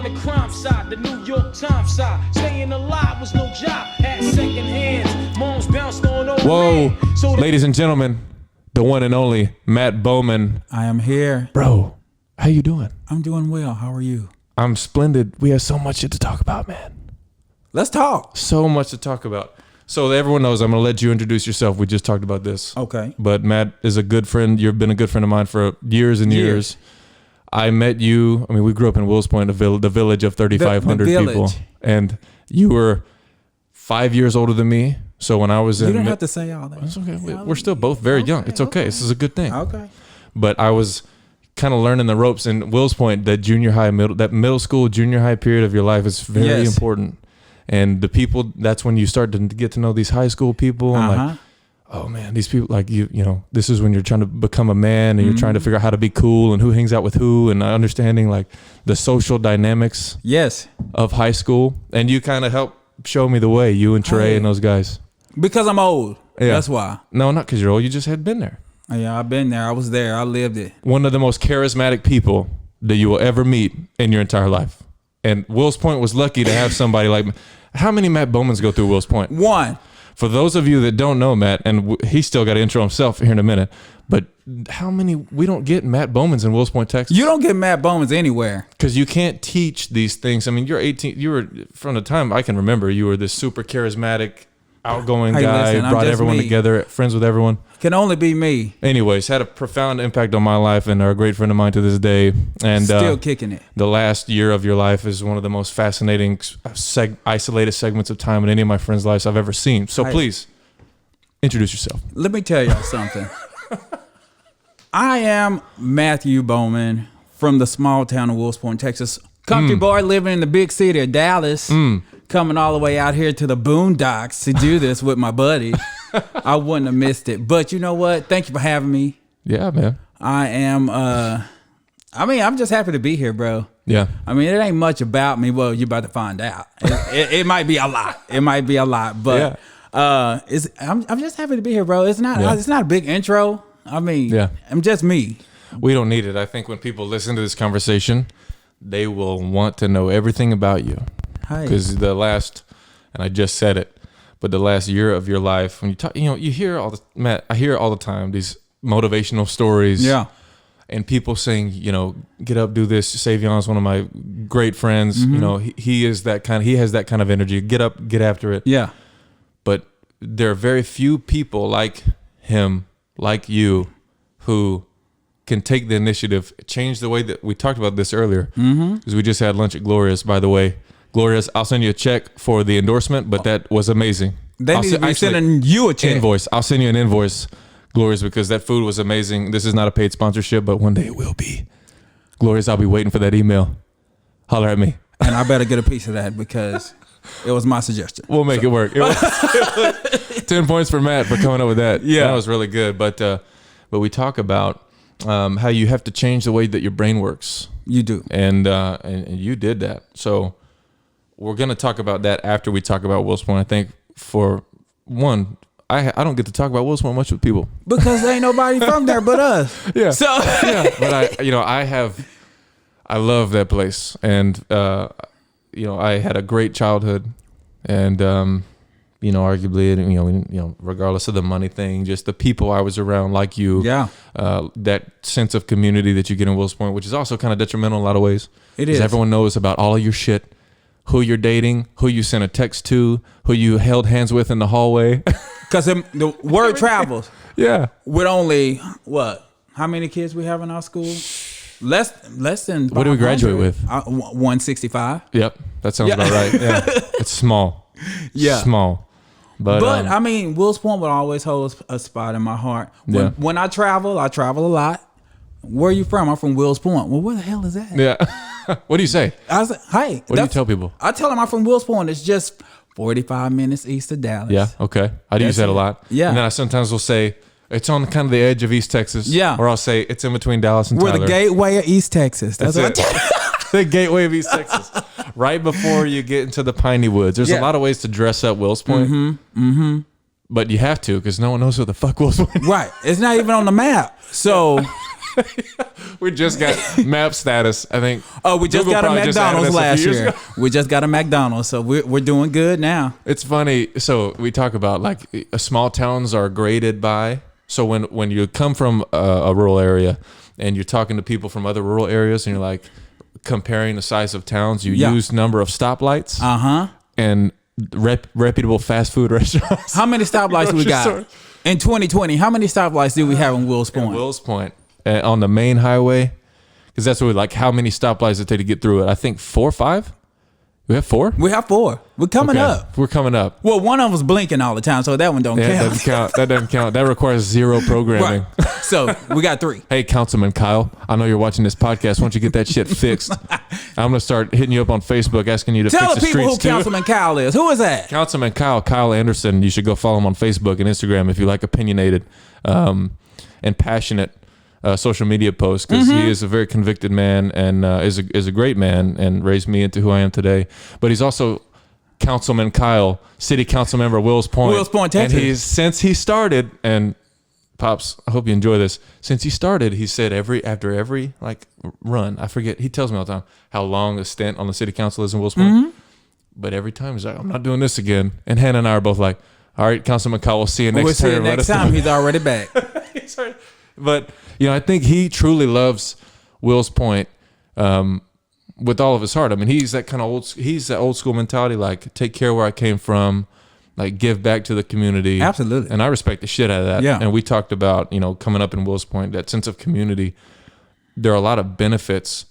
on the crime side, the New York Times side. Staying alive was no job, had second hands. Moms bounced on over. Whoa, ladies and gentlemen, the one and only Matt Bowman. I am here. Bro, how you doing? I'm doing well. How are you? I'm splendid. We have so much shit to talk about, man. Let's talk. So much to talk about. So everyone knows I'm going to let you introduce yourself. We just talked about this. Okay. But Matt is a good friend. You've been a good friend of mine for years and years. I met you. I mean, we grew up in Wills Point, the village of 3,500 people. And you were 5 years older than me. So when I was you didn't have to say all that. It's okay. We're still both very young. It's okay. This is a good thing. Okay. But I was kind of learning the ropes in Wills Point. That middle school, junior high period of your life is very important. And the people, that's when you start to get to know these high school people. And like, oh man, these people, like you know, this is when you're trying to become a man and you're trying to figure out how to be cool and who hangs out with who and understanding like the social dynamics of high school. And you kind of helped show me the way, you and Trey and those guys. Because I'm old. Yeah. That's why. No, not because you're old. You just had been there. Yeah, I've been there. I was there. I lived it. One of the most charismatic people that you will ever meet in your entire life. And Wills Point was lucky to have somebody like, how many Matt Bowmans go through Wills Point? One. For those of you that don't know Matt, and he's still got to intro himself here in a minute, but how many, we don't get Matt Bowmans in Wills Point, Texas. You don't get Matt Bowmans anywhere. Because you can't teach these things. I mean, you're 18, you were, from the time I can remember, you were this super charismatic, outgoing guy, brought everyone together, friends with everyone. Can only be me. Anyways, had a profound impact on my life and are a great friend of mine to this day. And still kicking it. The last year of your life is one of the most fascinating isolated segments of time in any of my friends' lives I've ever seen. So please, introduce yourself. Let me tell y'all something. I am Matthew Bowman from the small town of Wills Point, Texas. Country boy living in the big city of Dallas. Coming all the way out here to the boondocks to do this with my buddy. I wouldn't have missed it. But you know what? Thank you for having me. Yeah, man. I am, I'm just happy to be here, bro. Yeah. I mean, it ain't much about me. Well, you're about to find out. It might be a lot. It might be a lot. But I'm just happy to be here, bro. It's not a big intro. I mean, I'm just me. We don't need it. I think when people listen to this conversation, they will want to know everything about you. Because the last, and I just said it, but the last year of your life, when you talk, you hear Matt, I hear all the time these motivational stories. Yeah. And people saying, get up, do this. Savion's one of my great friends. He has that kind of energy. Get up, get after it. Yeah. But there are very few people like him, like you, who can take the initiative, change the way that we talked about this earlier. Because we just had lunch at Gloria's, by the way. Gloria's, I'll send you a check for the endorsement, but that was amazing. They need to be sending you a check. Invoice. I'll send you an invoice, Gloria's, because that food was amazing. This is not a paid sponsorship, but one day it will be. Gloria's, I'll be waiting for that email. Holler at me. And I better get a piece of that because it was my suggestion. We'll make it work. It was 10 points for Matt for coming up with that. Yeah. That was really good. But we talk about how you have to change the way that your brain works. You do. And you did that. So we're going to talk about that after we talk about Wills Point. I think for one, I don't get to talk about Wills Point much with people. Because there ain't nobody from there but us. Yeah. So yeah, but I love that place. And, I had a great childhood and, arguably, regardless of the money thing, just the people I was around like you. Yeah. That sense of community that you get in Wills Point, which is also kind of detrimental in a lot of ways. It is. Everyone knows about all of your shit. Who you're dating, who you sent a text to, who you held hands with in the hallway. Because the word travels. Yeah. With only, how many kids we have in our school? Less than 500. What did we graduate with? 165. Yep. That sounds about right. Yeah. It's small. Yeah. Small. But I mean, Wills Point will always hold a spot in my heart. When I travel a lot. Where are you from? I'm from Wills Point. Well, where the hell is that? Yeah. What do you say? I was like, hey. What do you tell people? I tell them I'm from Wills Point. It's just 45 minutes east of Dallas. Yeah, okay. I do use that a lot. Yeah. And then I sometimes will say, it's on kind of the edge of East Texas. Yeah. Or I'll say, it's in between Dallas and Tyler. We're the gateway of East Texas. That's what the gateway of East Texas. Right before you get into the piney woods. There's a lot of ways to dress up Wills Point. But you have to, because no one knows who the fuck Wills Point is. Right. It's not even on the map. So We just got map status, I think. Oh, we just Google got a probably just added McDonald's us a last few years year. ago. We just got a McDonald's, so we're doing good now. It's funny. So we talk about like small towns are graded by. So when you come from a rural area and you're talking to people from other rural areas and you're like comparing the size of towns, you use number of stoplights and reputable fast food restaurants. How many stoplights do we got? In 2020, how many stoplights do we have in Wills Point? Wills Point. On the main highway, because that's what we like. How many stoplights it take to get through it? I think 4 or 5. We have 4. We have 4. We're coming up. We're coming up. Well, one of us blinking all the time, so that one don't count. That doesn't count. That doesn't count. That requires 0 programming. Right. So we got 3. Hey, Councilman Kyle, I know you're watching this podcast. Why don't you get that shit fixed? I'm gonna start hitting you up on Facebook, asking you to Tell fix the people streets who too. Councilman Kyle is. Who is that? Councilman Kyle Anderson. You should go follow him on Facebook and Instagram if you like opinionated and passionate social media posts, because he is a very convicted man and is a great man and raised me into who I am today. But he's also Councilman Kyle, City Council member, Wills Point, Texas. And since he started, and Pops, I hope you enjoy this. Since he started, he said after every like run, I forget. He tells me all the time how long a stint on the City Council is in Wills Point. But every time he's like, I'm not doing this again. And Hannah and I are both like, all right, Councilman Kyle, we'll see you next time. We'll see you next time. He's already back. But, I think he truly loves Wills Point with all of his heart. I mean, he's that kind of he's that old school mentality, like take care of where I came from, like give back to the community. Absolutely. And I respect the shit out of that. Yeah. And we talked about, coming up in Wills Point, that sense of community. There are a lot of benefits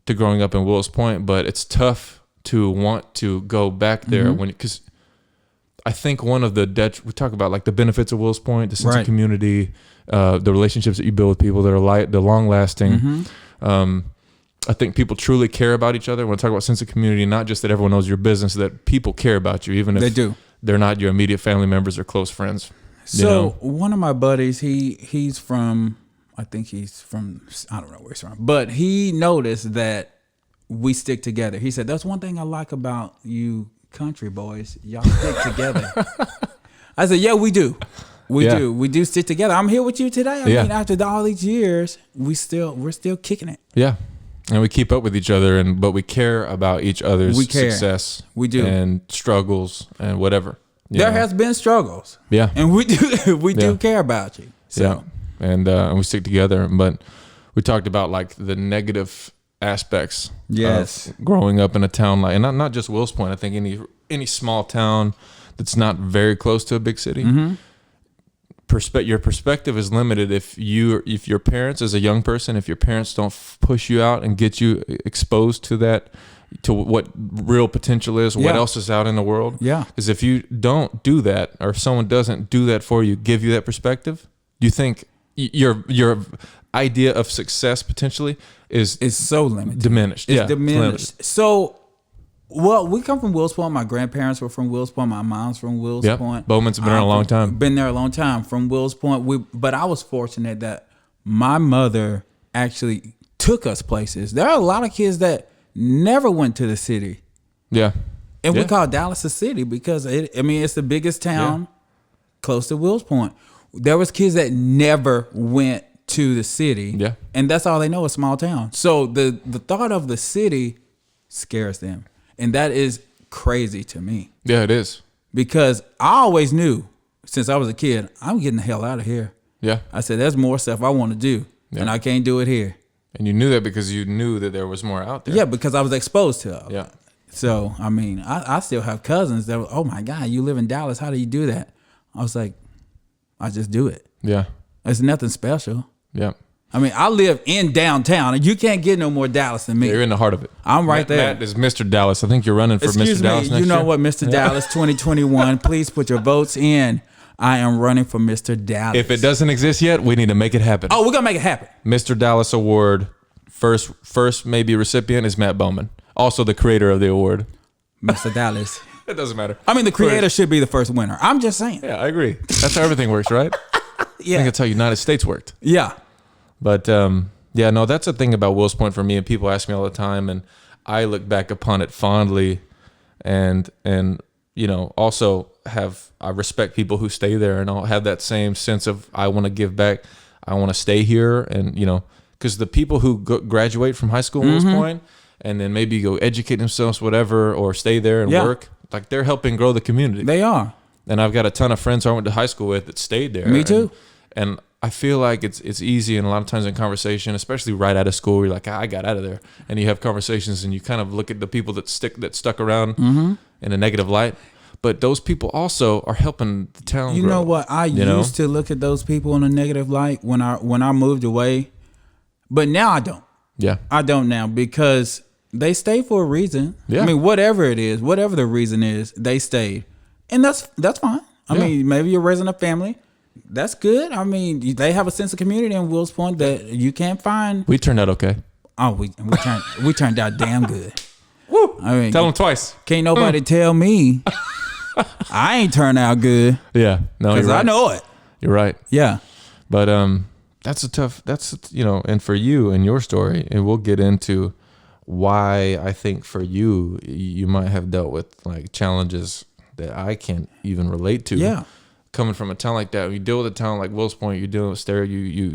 to growing up in Wills Point, but it's tough to want to go back there because I think one of the we talk about like the benefits of Wills Point, the sense of community, the relationships that you build with people that are the long lasting. I think people truly care about each other. When I talk about sense of community, not just that everyone knows your business, that people care about you, even if they're not your immediate family members or close friends. So one of my buddies, he's from, I think he's from, I don't know where he's from, but he noticed that we stick together. He said, that's one thing I like about you country boys. Y'all stick together. I said, yeah, we do. We do. We do stick together. I'm here with you today. I mean, after all these years, we're still kicking it. Yeah. And we keep up with each other, but we care about each other's success. We do. And struggles and whatever. There has been struggles. Yeah. And we do care about you. So. Yeah. And we stick together. But we talked about like the negative aspects of growing up in a town like, and not just Wills Point. I think any small town that's not very close to a big city. Your perspective is limited if your parents, as a young person, if your parents don't push you out and get you exposed to what real potential is, what else is out in the world. Yeah. Because if you don't do that, or if someone doesn't do that for you, give you that perspective, do you think your idea of success potentially is so limited, diminished? It's diminished. So. Well, we come from Wills Point. My grandparents were from Wills Point. My mom's from Wills Point. Bowman's been there a long time. Been there a long time from Wills Point. But I was fortunate that my mother actually took us places. There are a lot of kids that never went to the city. Yeah. And we call Dallas a city because it's the biggest town close to Wills Point. There was kids that never went to the city. Yeah. And that's all they know is small town. So the thought of the city scares them. And that is crazy to me. Yeah, it is. Because I always knew since I was a kid, I'm getting the hell out of here. Yeah. I said, there's more stuff I want to do, and I can't do it here. And you knew that because you knew that there was more out there. Yeah, because I was exposed to it. Yeah. So, I still have cousins that were, oh my God, you live in Dallas. How do you do that? I was like, I just do it. Yeah. It's nothing special. Yeah. I live in downtown, and you can't get no more Dallas than me. Yeah, you're in the heart of it. I'm right there. Matt is Mr. Dallas. I think you're running for Mr. Dallas next year. You know what, Mr. Dallas 2021. Please put your votes in. I am running for Mr. Dallas. If it doesn't exist yet, we need to make it happen. Oh, we're going to make it happen. Mr. Dallas Award, first maybe recipient is Matt Bowman. Also the creator of the award. Mr. Dallas. It doesn't matter. The creator should be the first winner. I'm just saying. Yeah, I agree. That's how everything works, right? Yeah. I think that's how United States worked. Yeah. But that's the thing about Wills Point for me, and people ask me all the time, and I look back upon it fondly, and also I respect people who stay there, and I'll have that same sense of I want to give back, I want to stay here, and because the people who graduate from high school in Wills Point and then maybe go educate themselves, whatever, or stay there and work, like they're helping grow the community. They are. And I've got a ton of friends who I went to high school with that stayed there. Me too. And I feel like it's easy, and a lot of times in conversation, especially right out of school, you're like, I got out of there, and you have conversations, and you kind of look at the people that stuck around in a negative light. But those people also are helping the town. You grow, know what? I used to look at those people in a negative light when I moved away, but now I don't. Yeah, I don't now because they stay for a reason. Yeah. I mean, whatever it is, whatever the reason is, they stayed, and that's fine. I mean, maybe you're raising a family. That's good. I mean, they have a sense of community in Wills Point that you can't find. we turned out okay. Oh, we turned out damn good. Woo! I mean, Tell them twice. can't nobody tell me I ain't turned out good Yeah, no, you're because right. I know it. You're right. Yeah. But and for you and your story, and we'll get into why I think for you might have dealt with like challenges that I can't even relate to. Yeah. Coming from a town like that, when you deal with a town like Wills Point, you're dealing with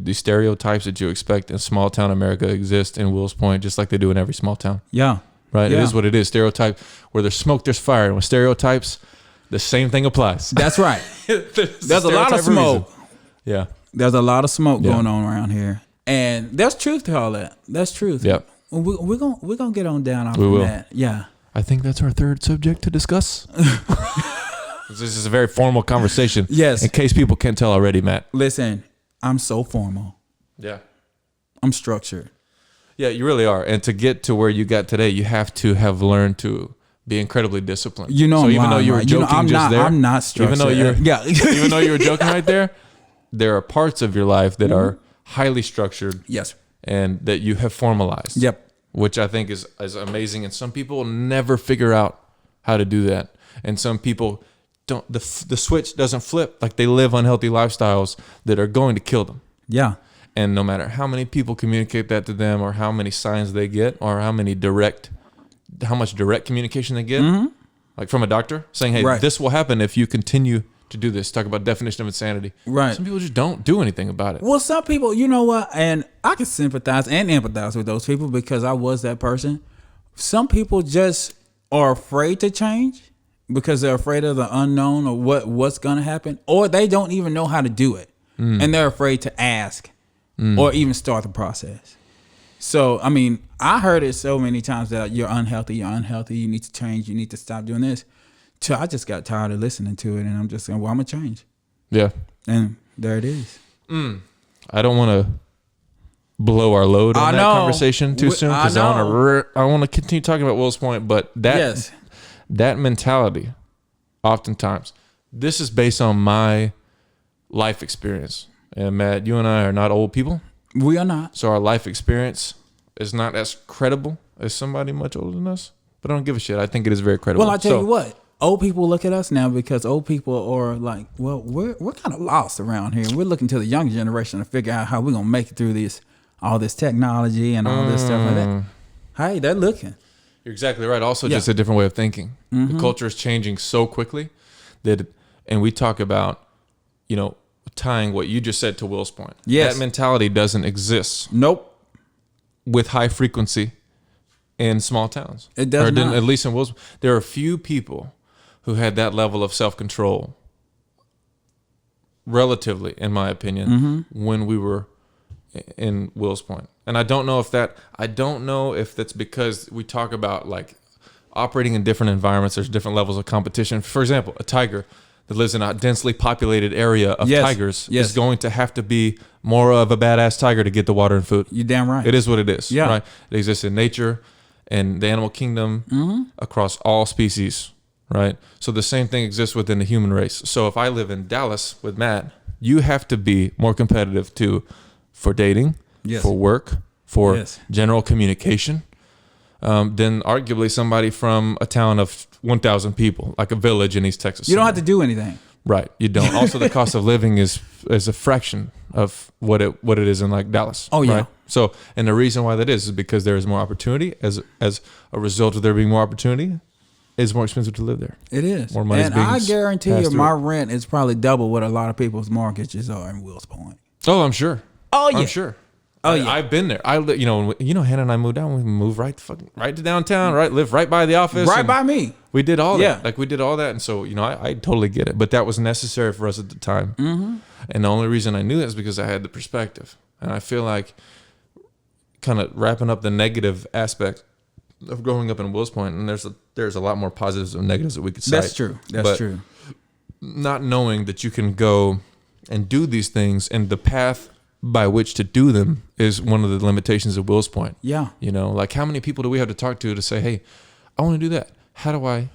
the stereotypes that you expect in small town America exist in Wills Point, just like they do in every small town. Yeah. Right? Yeah. It is what it is. Stereotype, where there's smoke, there's fire. And with stereotypes, the same thing applies. That's right. There's a lot of smoke. Yeah. There's a lot of smoke going on around here, and there's truth to all that. That's truth. Yep. We're gonna get on down off We of will. that. Yeah. I think that's our third subject to discuss. This is a very formal conversation. Yes. In case people can't tell already, Matt. Listen, I'm so formal. Yeah. I'm structured. Yeah, you really are. And to get to where you got today, you have to have learned to be incredibly disciplined. You know, so I'm even though lying, you were right? joking I'm not structured. Even though you were joking right there are parts of your life that are highly structured. Yes. And that you have formalized. Yep. Which I think is amazing. And some people will never figure out how to do that. And some people don't. The switch doesn't flip. Like they live unhealthy lifestyles that are going to kill them. Yeah. And no matter how many people communicate that to them, or how many signs they get, or how much direct communication they get, like from a doctor saying, "Hey, this will happen if you continue to do this." Talk about definition of insanity. Right. Some people just don't do anything about it. Well, some people, you know what, and I can sympathize and empathize with those people because I was that person. Some people just are afraid to change because they're afraid of the unknown or what's going to happen, or they don't even know how to do it, and they're afraid to ask or even start the process. So, I mean, I heard it so many times that you're unhealthy, you need to change, you need to stop doing this. So I just got tired of listening to it, and I'm just saying, well, I'm going to change. Yeah. And there it is. I don't want to blow our load on that conversation too soon, because I want to continue talking about Wills Point, but that mentality, oftentimes, this is based on my life experience. And Matt, you and I are not old people. We are not. So our life experience is not as credible as somebody much older than us. But I don't give a shit. I think it is very credible. Well, I tell you what, old people look at us now because old people are like, well, we're kind of lost around here. We're looking to the younger generation to figure out how we're gonna make it through all this technology and all this stuff like that. Hey, they're looking. You're exactly right. Also, just a different way of thinking. The culture is changing so quickly and we talk about, tying what you just said to Wills Point. Yes. That mentality doesn't exist. Nope. With high frequency in small towns. It does not. At least in Wills, there are a few people who had that level of self-control, relatively, in my opinion, when we were in Wills Point. And I don't know if that's because we talk about like operating in different environments. There's different levels of competition. For example, a tiger that lives in a densely populated area of tigers is going to have to be more of a badass tiger to get the water and food. You're damn right. It is what it is. Yeah. Right? It exists in nature and the animal kingdom across all species. Right. So the same thing exists within the human race. So if I live in Dallas with Matt, you have to be more competitive for dating, for work, for general communication, than arguably somebody from a town of 1,000 people, like a village in East Texas. You don't have to do anything. Right. You don't. Also, the cost of living is a fraction of what it is in like Dallas. Oh, yeah. Right? So, and the reason why that is because there is more opportunity. As a result of there being more opportunity, it's more expensive to live there. It is. More money is being I guarantee you, passed my through. rent is probably double what a lot of people's mortgages are in Wills Point. Oh, I'm sure. Oh, yeah. I'm sure. Oh, yeah. I've been there. Hannah and I moved down. We moved right to downtown. Right, live right by the office. Right by me. We did all Yeah. that. Like we did all that, and so I totally get it. But that was necessary for us at the time. Mm-hmm. And the only reason I knew that is because I had the perspective. And I feel like kind of wrapping up the negative aspect of growing up in Wills Point, and there's a lot more positives and negatives that we could cite. That's true. That's true. Not knowing that you can go and do these things, and the path by which to do them is one of the limitations of Wills Point. Yeah. Like how many people do we have to talk to say, hey, I want to do that. How do I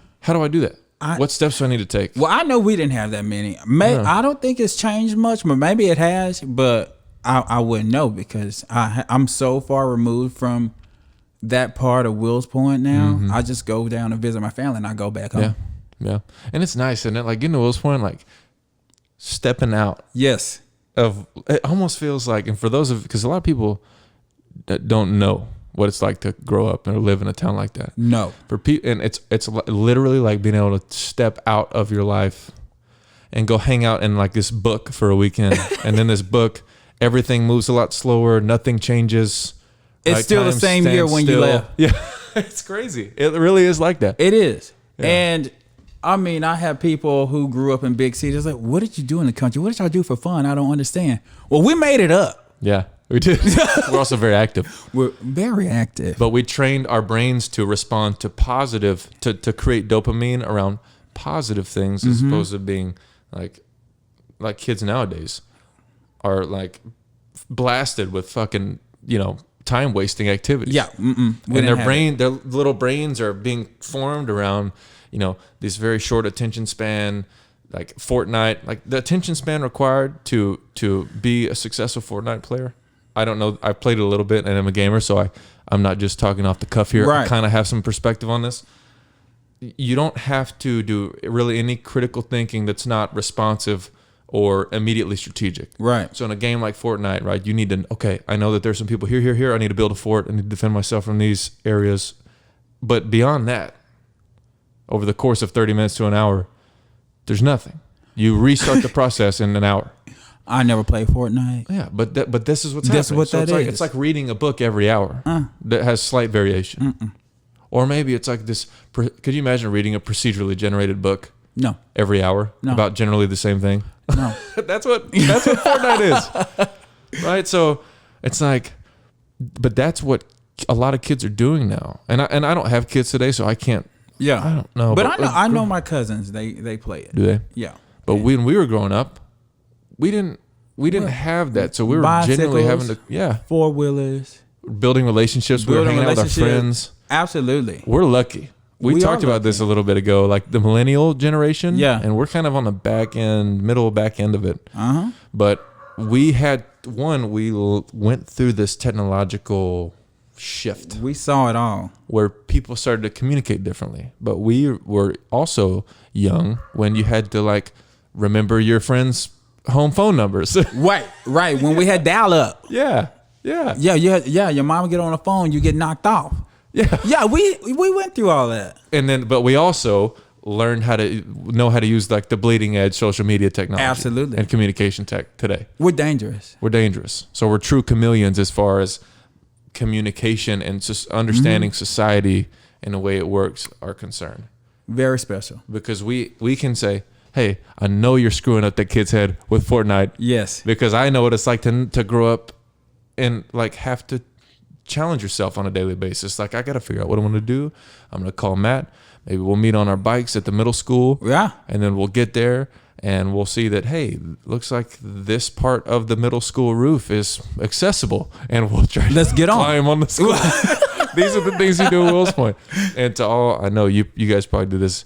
do that? What steps do I need to take? Well, I know we didn't have that many. I don't think it's changed much, but maybe it has, but I wouldn't know because I'm so far removed from that part of Wills Point now. Mm-hmm. I just go down to visit my family and I go back home. Yeah. And it's nice, isn't it? Like getting to Wills Point, like stepping out. Yes. It almost feels like, and for those because a lot of people that don't know what it's like to grow up and live in a town like that. No. And it's literally like being able to step out of your life and go hang out in like this book for a weekend. And then this book, everything moves a lot slower. Nothing changes. It's like still the same year when you left. Yeah. It's crazy. It really is like that. It is. Yeah. And I mean, I have people who grew up in big cities like, what did you do in the country? What did y'all do for fun? I don't understand. Well, we made it up. Yeah, we did. We're also very active. We're very active. But we trained our brains to respond to positive, to create dopamine around positive things as opposed to being like kids nowadays are like blasted with fucking, time wasting activities. Yeah. And their little brains are being formed around, this very short attention span, like Fortnite, like the attention span required to be a successful Fortnite player. I don't know. I played it a little bit and I'm a gamer, so I'm not just talking off the cuff here. Right. I kind of have some perspective on this. You don't have to do really any critical thinking that's not responsive or immediately strategic. Right. So in a game like Fortnite, right, you need to, I know that there's some people here. I need to build a fort. I need to defend myself from these areas. But beyond that, over the course of 30 minutes to an hour, there's nothing. You restart the process in an hour. I never played Fortnite. Yeah, but this is what's happening. That's what so that is. It's like reading a book every hour that has slight variation. Mm-mm. Or maybe it's like this. Could you imagine reading a procedurally generated book? No. Every hour about generally the same thing? No. That's what Fortnite is. Right? So it's like, but that's what a lot of kids are doing now. And I don't have kids today, so I can't. Yeah. I don't know. But I know my cousins, they play it. Do they? Yeah. But when we were growing up, we didn't have that. So we were genuinely having to, 4-wheelers. Building relationships. We were hanging out with our friends. Absolutely. We're lucky. We talked about this a little bit ago, like the millennial generation. Yeah. And we're kind of on the middle back end of it. Uh-huh. But we went through this technological shift. We saw it all. Where people started to communicate differently. But we were also young when you had to remember your friends' home phone numbers. Right. When we had dial up. Yeah. Your mom would get on the phone, you get knocked off. Yeah, we went through all that. But we also learned how to use the bleeding edge social media technology. Absolutely. And communication tech today. We're dangerous. So we're true chameleons as far as communication and just understanding society and the way it works are concerned. Very special. Because we can say, hey, I know you're screwing up that kid's head with Fortnite. Yes. Because I know what it's like to grow up and have to challenge yourself on a daily basis. I got to figure out what I want to do. I'm going to call Matt. Maybe we'll meet on our bikes at the middle school. Yeah. And then we'll get there and we'll see that, hey, looks like this part of the middle school roof is accessible. And we'll try to climb on the school. These are the things you do at Wills Point. And to all, I know you guys probably do this.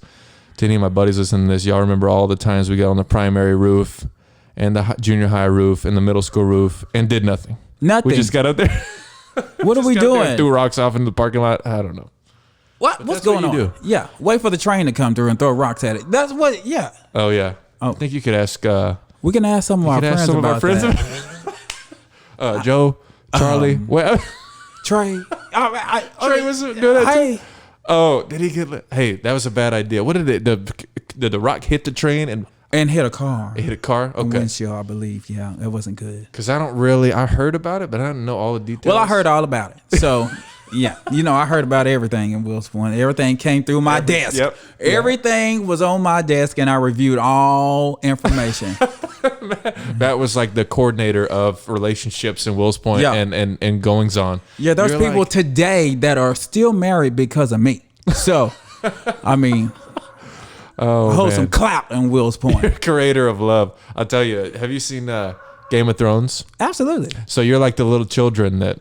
To any of my buddies listening to this, y'all remember all the times we got on the primary roof and the junior high roof and the middle school roof and did nothing. Nothing. We just got up there. What are we doing? Threw rocks off into the parking lot. I don't know. What's going on? Do. Yeah. Wait for the train to come through and throw rocks at it. That's what, yeah. Oh, yeah. I think you could ask. We can ask some of our friends about that. Joe, Charlie. Trey. Trey was doing that too. Oh, did he get? Hey, that was a bad idea. What did it? Did the rock hit the train? And And hit a car. It hit a car? Okay. Windshield, I believe. Yeah, it wasn't good. Because I heard about it, but I didn't know all the details. Well, I heard all about it. So, yeah, I heard about everything in Will's Point. Everything came through my desk. Yep. Everything was on my desk, and I reviewed all information. That was like the coordinator of relationships in Will's Point and goings on. Yeah, there's people today that are still married because of me. So, I mean... hold some clout in Will's Point. Creator of love. I'll tell you, have you seen Game of Thrones? Absolutely. So you're like the little children that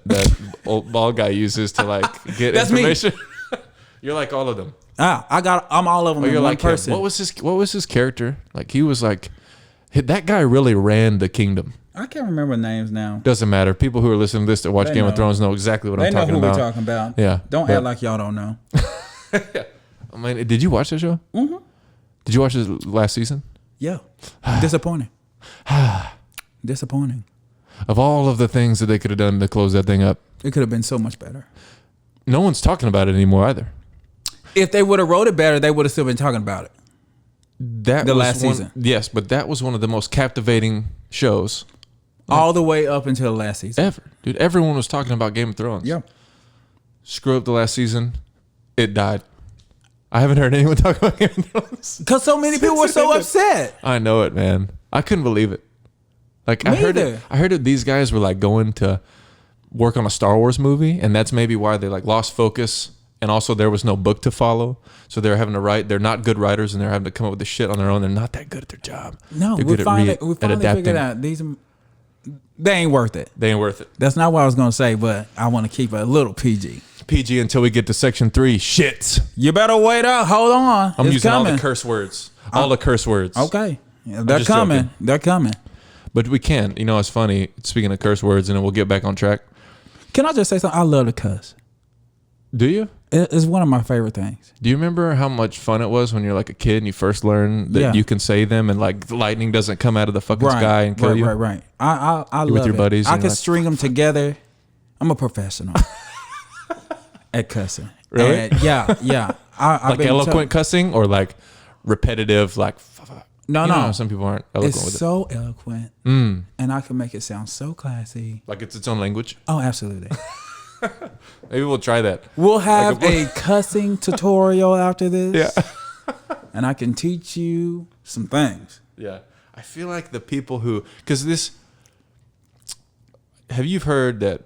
old bald guy uses to like get That's information. Me. You're like all of them. I'm all of them in one person. What was his character? Like he was like that guy really ran the kingdom. I can't remember names now. Doesn't matter. People who are listening to this that watch Game of Thrones know exactly what I'm talking about. They know who we're talking about. Yeah. Don't act like y'all don't know. I mean, did you watch that show? Mm-hmm. Did you watch this last season? Yeah. Disappointing. Disappointing. Of all of the things that they could have done to close that thing up. It could have been so much better. No one's talking about it anymore either. If they would have wrote it better, they would have still been talking about it. The last season. Yes, but that was one of the most captivating shows. All the way up until the last season. Ever. Dude, everyone was talking about Game of Thrones. Yeah. Screw up the last season. It died. I haven't heard anyone talk about Game of Thrones. Because so many people were so upset. I know it, man. I couldn't believe it. Like I heard that these guys were like going to work on a Star Wars movie, and that's maybe why they like lost focus. And also there was no book to follow. So they're having to write. They're not good writers, and they're having to come up with this shit on their own. They're not that good at their job. No, we finally figured out they ain't worth it. They ain't worth it. That's not what I was going to say, but I want to keep it a little PG. PG until we get to section 3. Shits. You better wait up. Hold on. I'm using all the curse words. All the curse words. Okay. Yeah, they're coming. Joking. They're coming. But we can. You know, it's funny. Speaking of curse words, and then we'll get back on track. Can I just say something? I love to cuss. Do you? It's one of my favorite things. Do you remember how much fun it was when you're like a kid and you first learned that you can say them and like the lightning doesn't come out of the fucking sky and kill you? Right. I love it. With your buddies. I can string them together. I'm a professional at cussing. Really? And yeah. Like eloquent cussing or like repetitive, like... No. Some people aren't eloquent with it. It's so eloquent. And I can make it sound so classy. Like it's its own language? Oh, absolutely. Maybe we'll try that. We'll have a cussing tutorial after this. Yeah. And I can teach you some things. Yeah. I feel like the people who... Because this... Have you heard that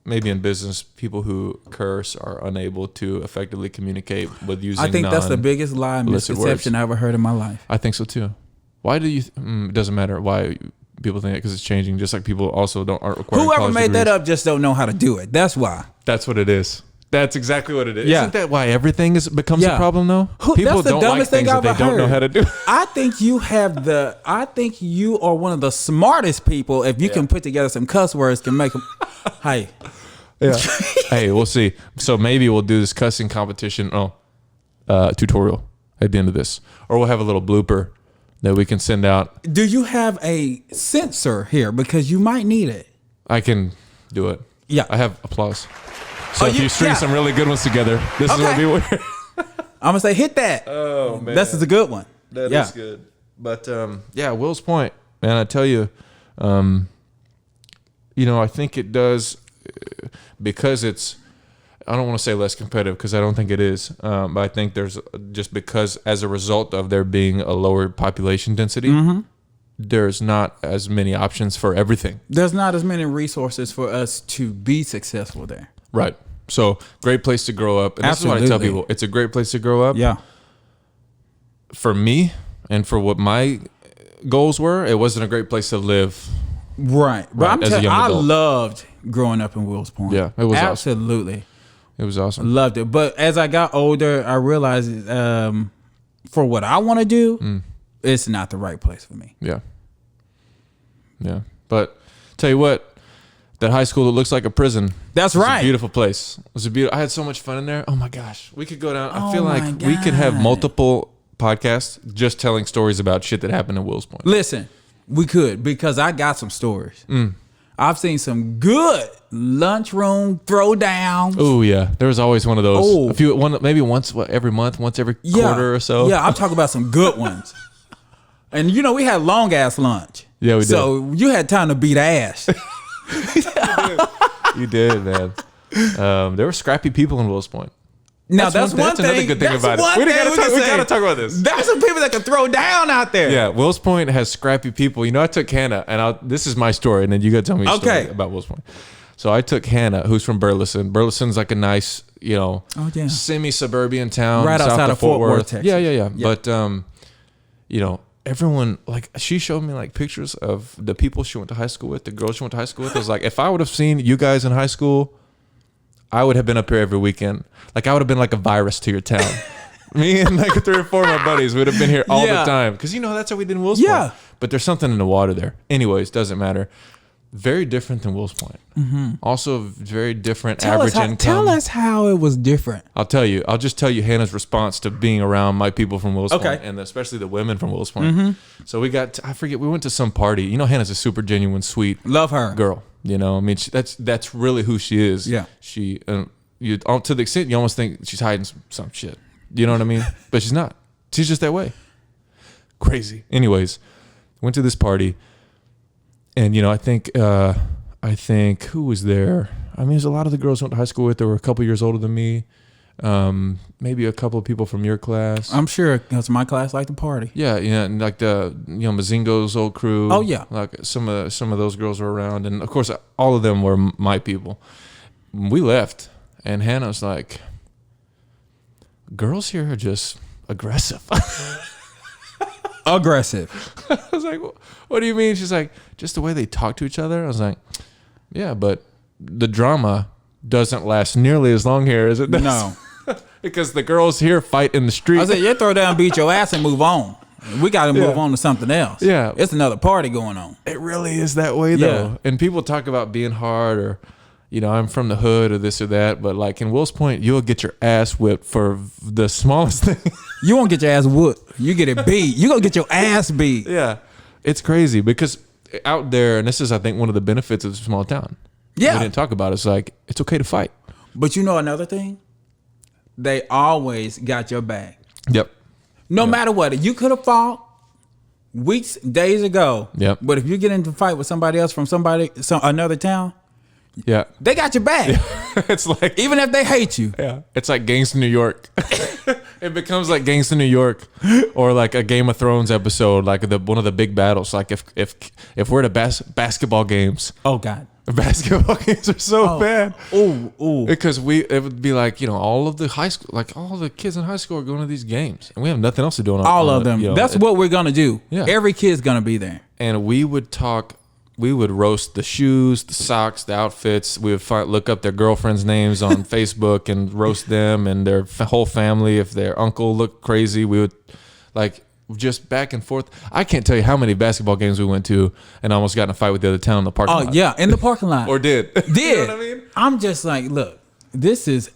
maybe in business, people who curse are unable to effectively communicate with using I think that's the biggest lie and misconception I ever heard in my life. I think so too. Why do you... it doesn't matter why people think it, because it's changing, just like people also aren't required. Whoever made that up just don't know how to do it. That's why. That's what it is. That's exactly what it is. Yeah. Isn't that why everything becomes a problem though? People don't like things that they don't know how to do. I think you are one of the smartest people if you can put together some cuss words can make them. Hey. Yeah. Hey, we'll see. So maybe we'll do this cussing competition tutorial at the end of this. Or we'll have a little blooper that we can send out. Do you have a censor here? Because you might need it. I can do it. Yeah. I have applause. So if you string some really good ones together, this is what people hear. I'm going to say hit that. Oh, man. This is a good one. That is good. But, Will's Point, man, I tell you, I think it does because it's, I don't want to say less competitive because I don't think it is. But I think there's just because as a result of there being a lower population density, there's not as many options for everything. There's not as many resources for us to be successful there. Right. So great place to grow up. And Absolutely. This is what I tell people. It's a great place to grow up. Yeah. For me and for what my goals were, it wasn't a great place to live. Right. But I'm telling you, I loved growing up in Will's Point. Yeah, it was absolutely. Awesome. It was awesome. Loved it. But as I got older, I realized for what I want to do, it's not the right place for me. Yeah. Yeah. But tell you what, that high school that looks like a prison. That's right. It's a beautiful place. It was I had so much fun in there. Oh my gosh. We could go down. I feel like we could have multiple podcasts just telling stories about shit that happened in Will's Point. Listen, we could because I got some stories. I've seen some good lunchroom throwdowns. Oh yeah, there was always one of those. Maybe once every month, once every quarter or so. Yeah, I'm talking about some good ones. And you know, we had long ass lunch. Yeah, we did. So you had time to beat ass. You did, man. There were scrappy people in Wills Point. Now that's one thing. Another good thing that's about one it. We thing gotta talk about this. There's some people that can throw down out there. Yeah, Wills Point has scrappy people. You know, I took Hannah, and this is my story, and then you gotta tell me a story about Wills Point. So I took Hannah, who's from Burleson. Burleson's like a nice, semi-suburban town, right outside of Fort Worth, Texas. Yeah. But everyone, like, she showed me like pictures of the people she went to high school with, the girls she went to high school with. I was like, if I would have seen you guys in high school, I would have been up here every weekend. Like, I would have been like a virus to your town. Me and like 3 or 4 of my buddies would have been here all the time. Because, that's how we did in Wills Point. But there's something in the water there. Anyways, doesn't matter. Very different than Wills Point. Mm-hmm. Also very different average income. Tell us how it was different. I'll tell you. I'll just tell you Hannah's response to being around my people from Wills Point, and especially the women from Wills Point. Mm-hmm. So we went to some party. Hannah's a super genuine, sweet, love her girl. I mean, that's really who she is. Yeah. She, to the extent you almost think she's hiding some shit. You know what I mean? But she's not. She's just that way. Crazy. Anyways, went to this party. And I think who was there? I mean, there's a lot of the girls I went to high school with that were a couple years older than me. Maybe a couple of people from your class. I'm sure because my class liked to party. Yeah, and like the Mazingo's old crew. Oh yeah, like some of those girls were around, and of course all of them were my people. We left, and Hannah was like, "Girls here are just aggressive." Aggressive. I was like, what do you mean? She's like, just the way they talk to each other. I was like, yeah, but the drama doesn't last nearly as long here as it does. No. Because the girls here fight in the street. I said, you throw down, beat your ass, and move on. We got to move on to something else. Yeah. It's another party going on. It really is that way, though. Yeah. And people talk about being hard or, I'm from the hood or this or that. But like in Wills Point, you'll get your ass whipped for the smallest thing. You won't get your ass whooped. You get it beat. You gonna get your ass beat. Yeah. It's crazy because out there, and this is, I think, one of the benefits of a small town. Yeah. We didn't talk about it. It's like, it's okay to fight. But another thing? They always got your back. Yep. No matter what. You could have fought weeks, days ago. Yep. But if you get into a fight with somebody else from another town, yeah, they got your back. Yeah. It's like, even if they hate you. Yeah. It's like Gangsta New York. It becomes like Gangsta New York or like a Game of Thrones episode, like one of the big battles. Like if we're at basketball games. Oh God. The basketball games are so bad. Ooh. Because it would be like, all of the high school, like all the kids in high school are going to these games and we have nothing else to do. All of them. That's what we're going to do. Yeah. Every kid's going to be there. And we would roast the shoes, the socks, the outfits. We would look up their girlfriends' names on Facebook and roast them and their whole family. If their uncle looked crazy, we would just back and forth. I can't tell you how many basketball games we went to and almost got in a fight with the other town in the parking lot. Oh, yeah, in the parking lot. Or did. You know what I mean? I'm just like, look, this is...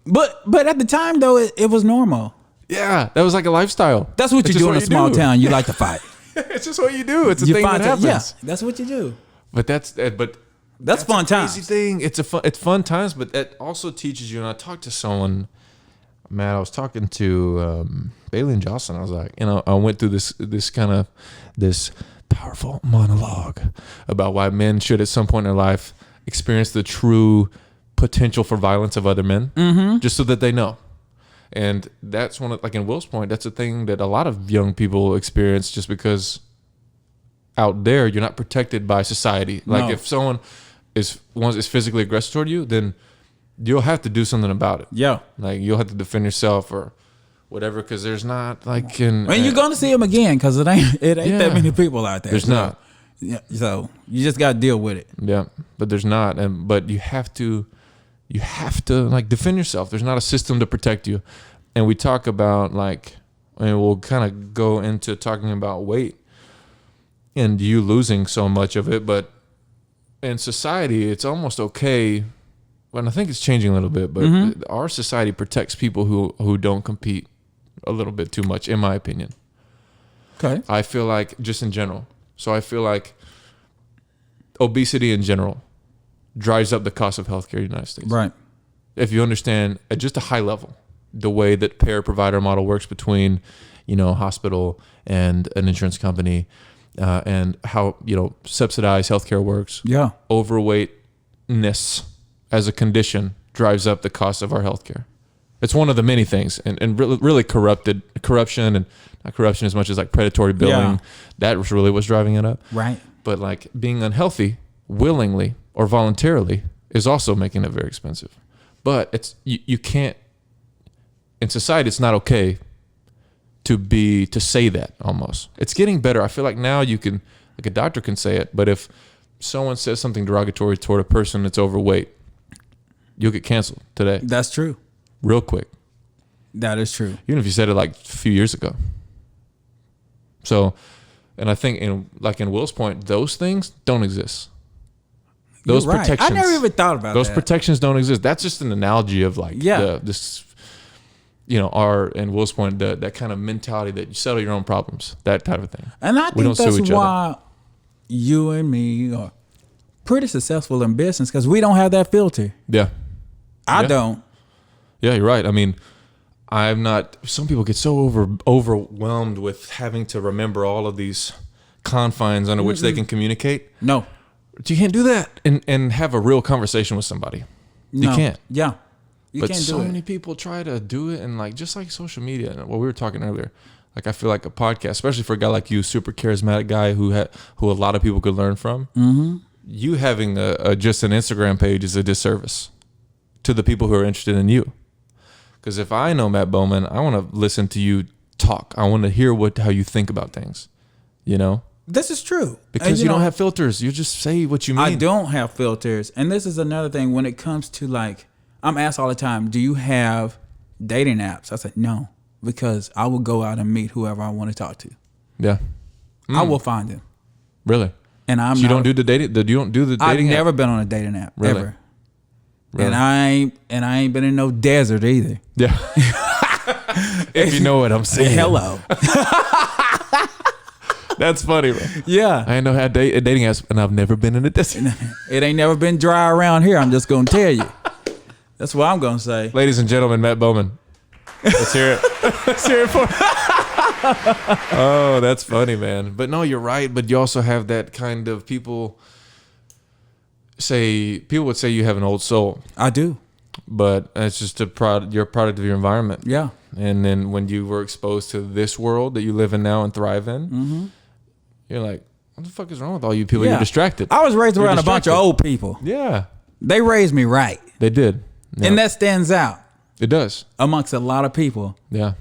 But at the time, though, it was normal. Yeah, that was like a lifestyle. That's what you do in a small town. You like to fight. It's just what you do. It's a thing that happens. Yeah, that's what you do. But that's fun times. Crazy thing. It's fun times, but it also teaches you. And I talked to someone, man. I was talking to Bailey and Jocelyn. I was like, I went through this powerful monologue about why men should at some point in their life experience the true potential for violence of other men, just so that they know. And that's like in Wills Point, that's a thing that a lot of young people experience just because out there you're not protected by society. Like if someone is physically aggressive toward you, then you'll have to do something about it. Yeah. Like you'll have to defend yourself or whatever, because there's not like and you're gonna see them again because it ain't that many people out there. There's not. Yeah. So you just gotta deal with it. Yeah. But there's not. But you have to like defend yourself. There's not a system to protect you. And we talk about and we'll kind of go into talking about weight and you losing so much of it. But in society, it's almost okay. Well, I think it's changing a little bit, but our society protects people who don't compete a little bit too much, in my opinion. Okay. I feel like just in general. So I feel like obesity in general drives up the cost of healthcare in the United States. Right. If you understand at just a high level, the way that payer provider model works between hospital and an insurance company, and how, subsidized healthcare works. Yeah. Overweightness as a condition drives up the cost of our healthcare. It's one of the many things, and really corruption, and not corruption as much as like predatory billing. Yeah. That was really what's driving it up. Right. But like being unhealthy willingly or voluntarily is also making it very expensive. But it's you can't, in society, it's not okay to say that. Almost, it's getting better. I feel like now you can, like, a doctor can say it, but if someone says something derogatory toward a person that's overweight, you'll get canceled today. That's true. Real quick. That is true. Even if you said it like a few years ago. So, and I think in Will's point, those things don't exist. Those You're right. protections. I never even thought about those that. protections don't exist. That's just an analogy of like Yeah. our, and Will's point, that kind of mentality that you settle your own problems, that type of thing. And I We think don't sue that's each why you and me are pretty successful in business, because we don't have that filter. Yeah. I Yeah. don't. Yeah, you're right. I mean, I'm not. Some people get so overwhelmed with having to remember all of these confines under which they can communicate. No. But you can't do that and have a real conversation with somebody. You No. can't. Yeah. You But can't so do it. many people try to do it, and like just like social media, and what we were talking earlier. Like, I feel like a podcast, especially for a guy like you, super charismatic guy who a lot of people could learn from. Mm-hmm. You having just an Instagram page is a disservice to the people who are interested in you. Because if I know Matt Bowman, I want to listen to you talk. I want to hear how you think about things, This is true. Because And, you don't have filters. You just say what you mean. I don't have filters. And this is another thing when it comes to, like, I'm asked all the time, do you have dating apps? I said, no, because I will go out and meet whoever I want to talk to. Yeah. I will find them. Really? And I'm So you not, don't do the dating? You don't do the dating I've app? never been on a dating app, Really? ever. Really? And I ain't been in no desert either. Yeah. If you know what I'm saying. Hello. That's funny, bro. Yeah. I ain't know how dating apps, and I've never been in a desert. It ain't never been dry around here. I'm just going to tell you. That's what I'm going to say. Ladies and gentlemen, Matt Bowman. Let's hear it. Let's hear it for Oh, that's funny, man. But no, you're right. But you also have that kind of people would say you have an old soul, I do. but it's just you're a product of your environment. Yeah. And then when you were exposed to this world that you live in now and thrive in, you're like, what the fuck is wrong with all you people? Yeah. You're distracted. I was raised You're around a bunch of distracted. old people. Yeah, They raised me right. they did. Yeah. And that stands out It does. amongst a lot of people. Yeah.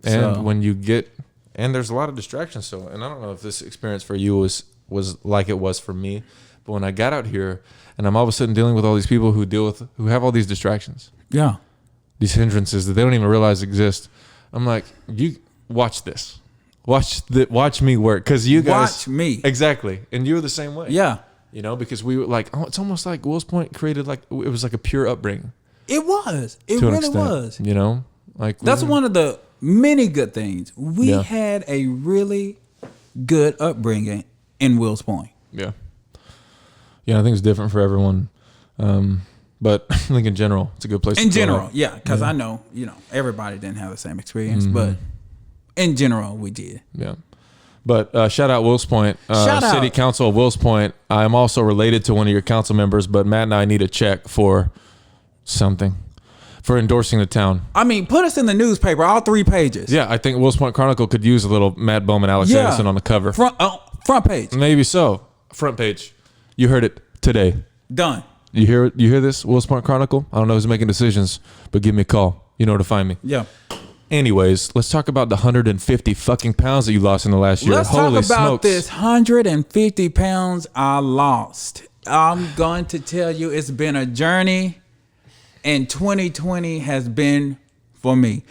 And So- when you get, and there's a lot of distractions. So, and I don't know if this experience for you was like it was for me, but when I got out here and I'm all of a sudden dealing with all these people who have all these distractions, Yeah. these hindrances that they don't even realize exist. I'm like, you watch this, watch me work. Cause you guys Watch me. exactly. And you're the same way. Yeah. Because we were like, it's almost like Will's Point created, like, it was like a pure upbringing. It was. It To an really extent, was. Like That's one of the many good things. We Yeah. had a really good upbringing in Will's Point. Yeah. Yeah, I think it's different for everyone. But I think in general, it's a good place In to grow general, up. yeah, because I know, everybody didn't have the same experience, but in general, we did. Yeah. But shout out Will's Point. Shout out. City Council of Will's Point. I'm also related to one of your council members, but Matt and I need a check for something, for endorsing the town. I mean, put us in the newspaper, all 3 pages. Yeah, I think Will's Point Chronicle could use a little Matt Bowman, Alex Yeah. Anderson on the cover. Front page. Maybe so. Front page. You heard it today. Done. You hear this, Will's Point Chronicle? I don't know who's making decisions, but give me a call. You know where to find me. Yeah. Anyways, let's talk about the 150 fucking pounds that you lost in the last year. Let's Holy talk about smokes. this 150 pounds I lost. I'm going to tell you, it's been a journey, and 2020 has been for me.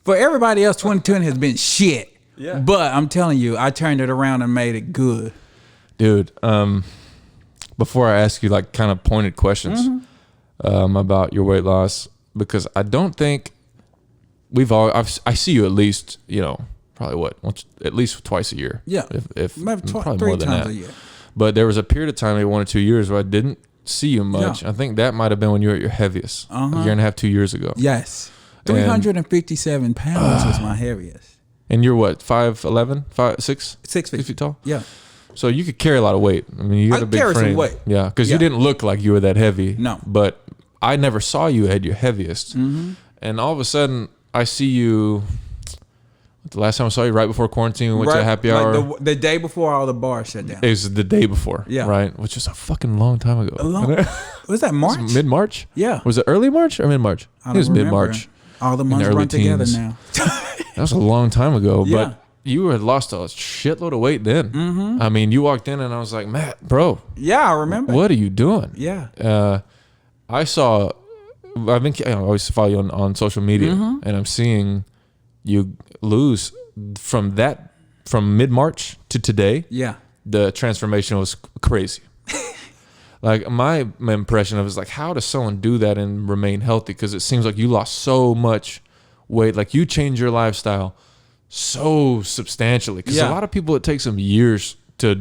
For everybody else, 2020 has been shit. Yeah. But I'm telling you, I turned it around and made it good. Dude, before I ask you like kind of pointed questions about your weight loss, because I don't think I see you at least, probably at least twice a year. Yeah. If Maybe probably 3 more than times that. a year. But there was a period of time, maybe 1 or 2 years, where I didn't see you much. Yeah. I think that might have been when you were at your heaviest, a year and a half, 2 years ago. Yes. 357 pounds was my heaviest. And you're what, 5'11", 6'? 6 feet. 6 feet tall? Yeah. So you could carry a lot of weight. I mean, you got a big carry frame. some weight. Yeah, because Yeah. you didn't look like you were that heavy. No. But I never saw you at your heaviest. Mm-hmm. And all of a sudden, I see you. The last time I saw you, right before quarantine, we went to a happy hour. Like the day before all the bars shut down. It was the day before. Yeah. Right? Which is a fucking long time ago. Was that March? Mid-March? Yeah. Was it early March or mid-March? I It don't was remember. mid-March. All the in months early run together teens. now. That was a long time ago. Yeah. But you had lost a shitload of weight then. Mm-hmm. I mean, you walked in and I was like, Matt, bro. Yeah, I remember. What are you doing? Yeah. I always follow you on social media, Mm-hmm. and I'm seeing you lose from mid-March to today. Yeah. The transformation was crazy. Like my impression of it is like, how does someone do that and remain healthy? Because it seems like you lost so much weight. Like you changed your lifestyle so substantially. Because a lot of people, it takes them years to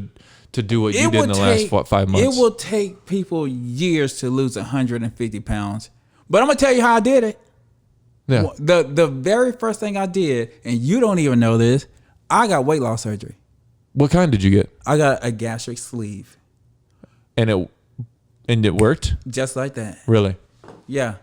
do what you did in the last 5 months. It will take people years to lose 150 pounds. But I'm gonna tell you how I did it. Yeah. The very first thing I did, and you don't even know this, I got weight loss surgery. What kind did you get? I got a gastric sleeve. And it worked? Just like that. Really? Yeah.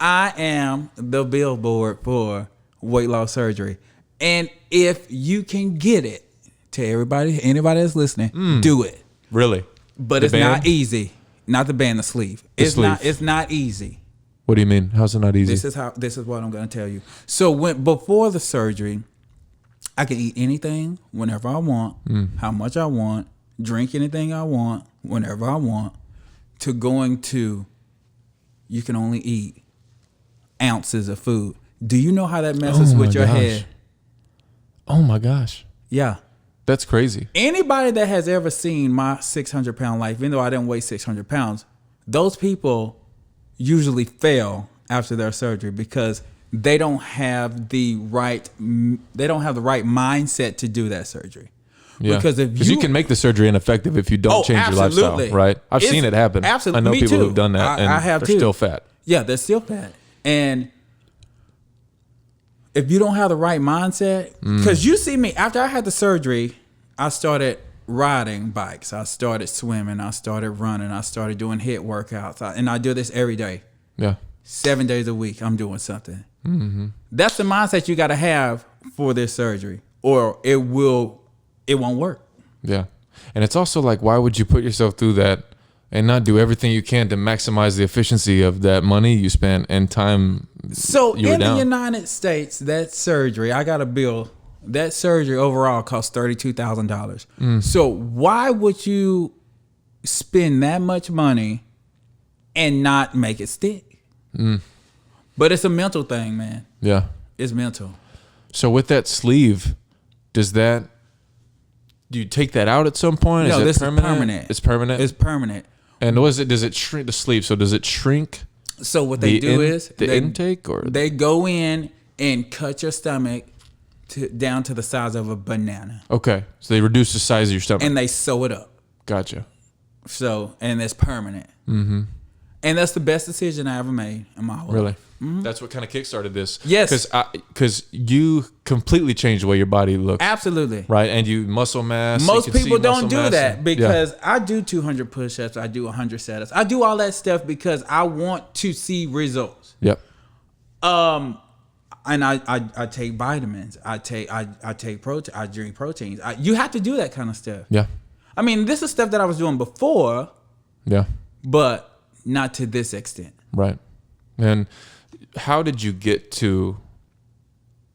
I am the billboard for weight loss surgery. And if you can get it, to anybody that's listening, do it. Really? But it's not easy. Not the band, the sleeve. It's not easy. What do you mean? How's it not easy? This is what I'm gonna tell you. So before the surgery, I can eat anything whenever I want, how much I want, drink anything I want, whenever I want, to going to you can only eat ounces of food. Do you know how that messes with your head? Oh my gosh. Yeah. That's crazy. Anybody that has ever seen my 600-pound life, even though I didn't weigh 600 pounds, those people usually fail after their surgery because they don't have the right mindset to do that surgery. Yeah. Because you can make the surgery ineffective if you don't change your lifestyle, right? I've seen it happen. Absolutely. I know Me people too. who've done that, and I have they're too. still fat. Yeah, they're still fat. And if you don't have the right mindset, because you see me, after I had the surgery, I started riding bikes. I started swimming. I started running. I started doing HIIT workouts. And I do this every day. Yeah. 7 days a week, I'm doing something. Mm-hmm. That's the mindset you got to have for this surgery, or it won't work. Yeah. And it's also like, why would you put yourself through that and not do everything you can to maximize the efficiency of that money you spent and time So you were in down? the United States, that surgery, I got a bill. That surgery overall cost $32,000. So why would you spend that much money and not make it stick? But it's a mental thing, man. Yeah. It's mental. So with that sleeve, do you take that out at some point? No, is it this permanent? is permanent. It's permanent? It's permanent. And does it shrink the sleeve? So does it shrink So what they do is the intake, or they go in and cut your stomach down to the size of a banana, okay, so they reduce the size of your stomach. and they sew it up. Gotcha. So, and it's permanent. Mm-hmm. And that's the best decision I ever made in my whole Really? life. Mm-hmm. That's what kind of kickstarted this. Yes. Because you completely changed the way your body looks. Absolutely. Right, and you muscle mass. Most you can people see don't muscle do mass that and- because I do 200 push-ups. I do 100 sit-ups. I do all that stuff because I want to see results. Yep. And I take vitamins. I take protein. I drink proteins. You have to do that kind of stuff. Yeah. I mean, this is stuff that I was doing before, Yeah. but not to this extent. Right. And how did you get to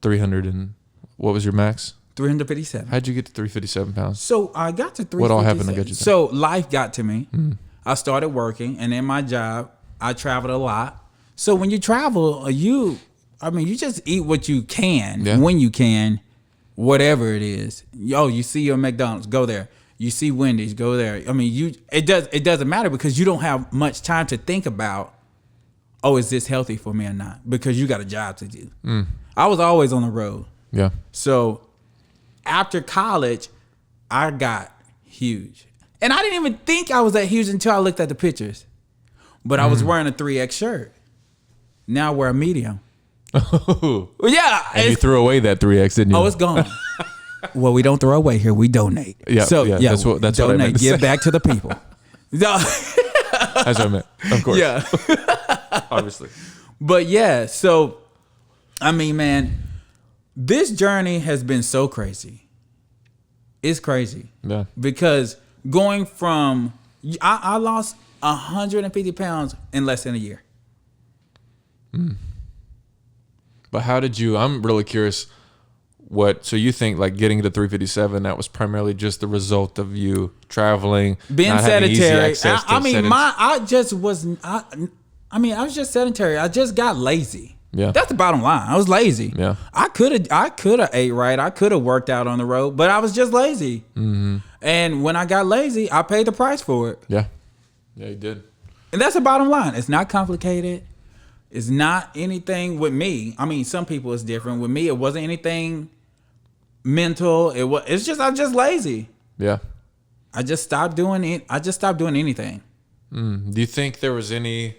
300 and what was your max? 357. How'd you get to 357 pounds? So I got to 357. What all happened to get you there? So life got to me. I started working, and in my job, I traveled a lot. So when you travel, you just eat what you can when you can, whatever it is. You see your McDonald's, go there. You see Wendy's, go there. I mean, it doesn't matter because you don't have much time to think about, is this healthy for me or not? Because you got a job to do. I was always on the road. Yeah. So after college, I got huge. And I didn't even think I was that huge until I looked at the pictures. But I was wearing a 3X shirt. Now I wear a medium. Oh. Yeah. And you threw away that 3X, didn't you? Oh, it's gone. Well, we don't throw away here. We donate. Yeah. So yeah. That's what donate. I meant to Give say. back to the people. That's what I meant. Of course. Yeah. Obviously. But yeah, so I mean, man, this journey has been so crazy. It's crazy. Yeah. Because going from I lost 150 pounds in less than a year. But how did you? I'm really curious. So you think like getting to 357, that was primarily just the result of you traveling, Being not having easy sedentary. access to I mean, sedent- I was just sedentary. I just got lazy. Yeah. That's the bottom line. I was lazy. Yeah. I could have ate right. I could have worked out on the road, but I was just lazy. Mm-hmm. And when I got lazy, I paid the price for it. Yeah. Yeah, you did. And that's the bottom line. It's not complicated. It's not anything with me. I mean, some people it's different. With me, it wasn't anything mental. It's just I'm just lazy. Yeah. I just stopped doing it. I just stopped doing anything. Do you think there was any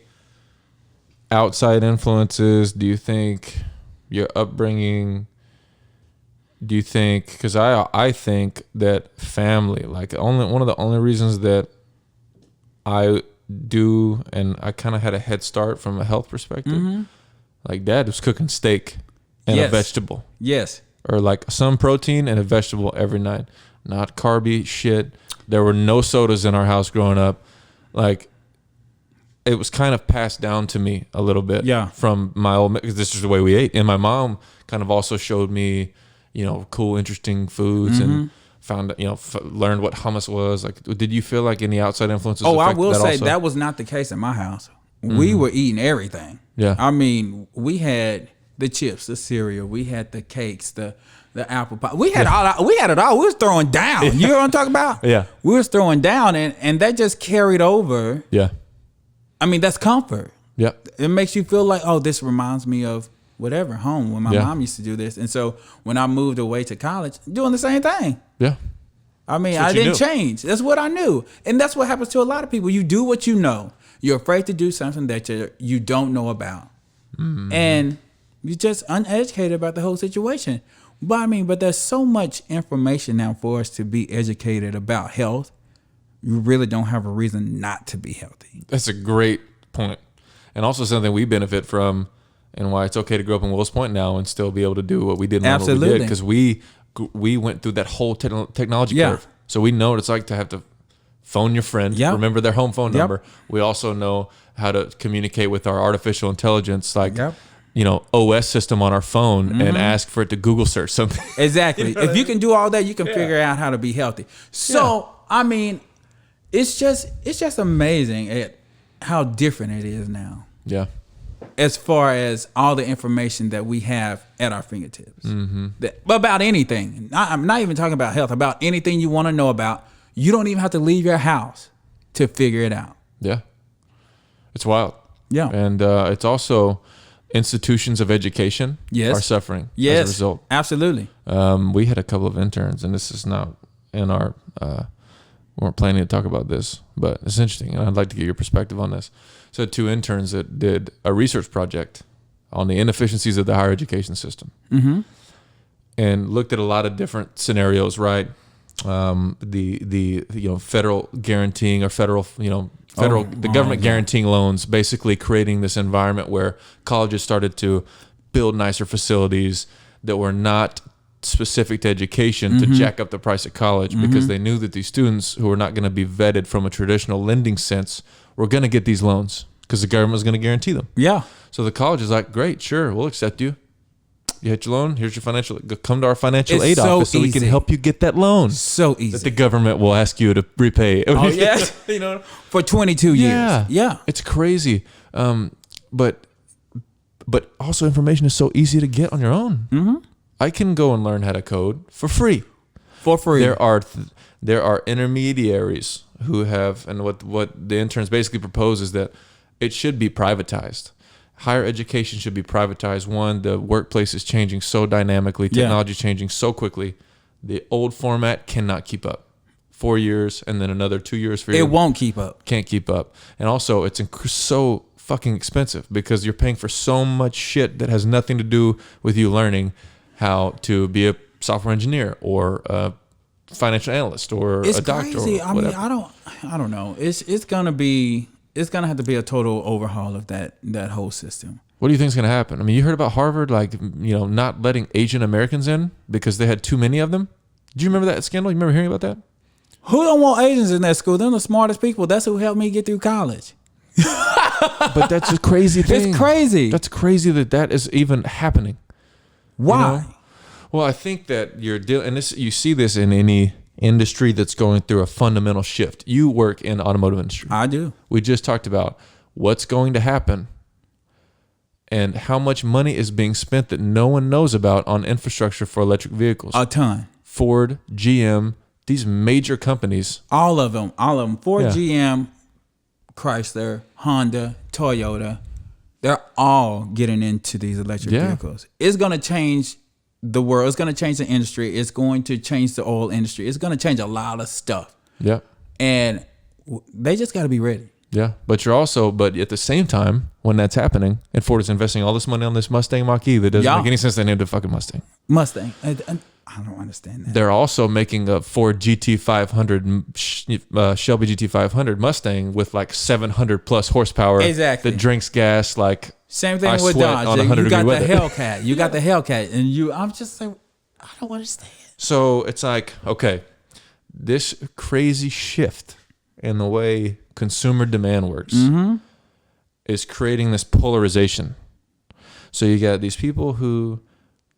outside influences? Do you think your upbringing? Do you think? Because I think that family, like one of the only reasons that I do, and I kind of had a head start from a health perspective. Like Dad was cooking steak and a vegetable. Yes. Or like some protein and a vegetable every night. Not carby shit. There were no sodas in our house growing up. Like it was kind of passed down to me a little bit. Yeah. From my old, because this is the way we ate. And my mom kind of also showed me, cool, interesting foods and found, learned what hummus was. Like, did you feel like any outside influences? Oh, I affected will that say also? that was not the case in my house. We were eating everything. Yeah. I mean, we had the chips, the cereal, we had the cakes, the apple pie. We had we had it all. We was throwing down. You know what I'm talking about? Yeah. We was throwing down, and that just carried over. Yeah. I mean, that's comfort. Yeah. It makes you feel like, oh, this reminds me of whatever, home, when my mom used to do this. And so when I moved away to college, doing the same thing. Yeah. I mean, That's what I you didn't knew. change. That's what I knew. And that's what happens to a lot of people. You do what you know. You're afraid to do something that you don't know about. And you're just uneducated about the whole situation. But there's so much information now for us to be educated about health. You really don't have a reason not to be healthy. That's a great point. And also something we benefit from, and why it's okay to grow up in Wills Point now and still be able to do what we did and what we Absolutely. did. Because we went through that whole technology Yeah. curve. So we know what it's like to have to phone your friend, Yep. remember their home phone Yep. number. We also know how to communicate with our artificial intelligence, like, Yep. OS system on our phone and ask for it to Google search something. Exactly. If you can do all that, you can figure out how to be healthy. So, I mean, it's just amazing at how different it is now, Yeah. as far as all the information that we have at our fingertips about anything. I'm not even talking about health, about anything you want to know about. You don't even have to leave your house to figure it out. Yeah. It's wild. Yeah. And it's also institutions of education Yes. are suffering Yes, as a result. absolutely. We had a couple of interns, and this is not in our, we weren't planning to talk about this, but it's interesting, and I'd like to get your perspective on this. So 2 interns that did a research project on the inefficiencies of the higher education system, and looked at a lot of different scenarios, right? The federal guaranteeing or the government guaranteeing loans, basically creating this environment where colleges started to build nicer facilities that were not specific to education to jack up the price of college, because they knew that these students who were not going to be vetted from a traditional lending sense were going to get these loans because the government was going to guarantee them. Yeah. So the college is like, great, sure, we'll accept you. You hit your loan. Here's your financial. Come to our financial It's aid so office so we can easy. help you get that loan So that the easy. government will ask you to repay. Oh, yeah. For 22 years. Yeah. It's crazy. But also information is so easy to get on your own. Mm-hmm. I can go and learn how to code for free. For free. There are intermediaries who have, and what the interns basically propose is that it should be privatized. Higher education should be privatized. One, the workplace is changing so dynamically. Technology is changing so quickly. The old format cannot keep up. 4 years and then another 2 years for you. It won't keep up. Can't keep up. And also, it's so fucking expensive because you're paying for so much shit that has nothing to do with you learning how to be a software engineer or a financial analyst or It's a doctor. crazy. Or whatever. I don't know. It's gonna have to be a total overhaul of that whole system. What do you think is going to happen? I mean, you heard about Harvard, like, not letting Asian Americans in because they had too many of them. Do you remember that scandal? You remember hearing about that? Who don't want Asians in that school? They're the smartest people. That's who helped me get through college. But that's a crazy thing. It's crazy. That's crazy that is even happening. Why? Well, I think that you're dealing, and you see this in any industry that's going through a fundamental shift. You work in automotive industry. I do. We just talked about what's going to happen and how much money is being spent that no one knows about on infrastructure for electric vehicles. A ton. Ford, GM, these major companies. All of them. Ford, Yeah. GM, Chrysler, Honda, Toyota. They're all getting into these electric vehicles. It's going to change the world. It's going to change the industry. It's going to change the oil industry. It's going to change a lot of stuff. Yeah. And they just got to be ready. Yeah. But at the same time, when that's happening, and Ford is investing all this money on this Mustang Mach-E that doesn't make any sense, they named it fucking Mustang. Mustang. I don't understand that. They're also making a Ford GT500, Shelby GT500 Mustang with like 700 plus horsepower. Exactly. That drinks gas like Same thing I with sweat Dodge. on You 100 got degree the weather. Hellcat. You got the Hellcat. And I'm just like, I don't understand. So it's like, okay, this crazy shift in the way consumer demand works is creating this polarization. So you got these people who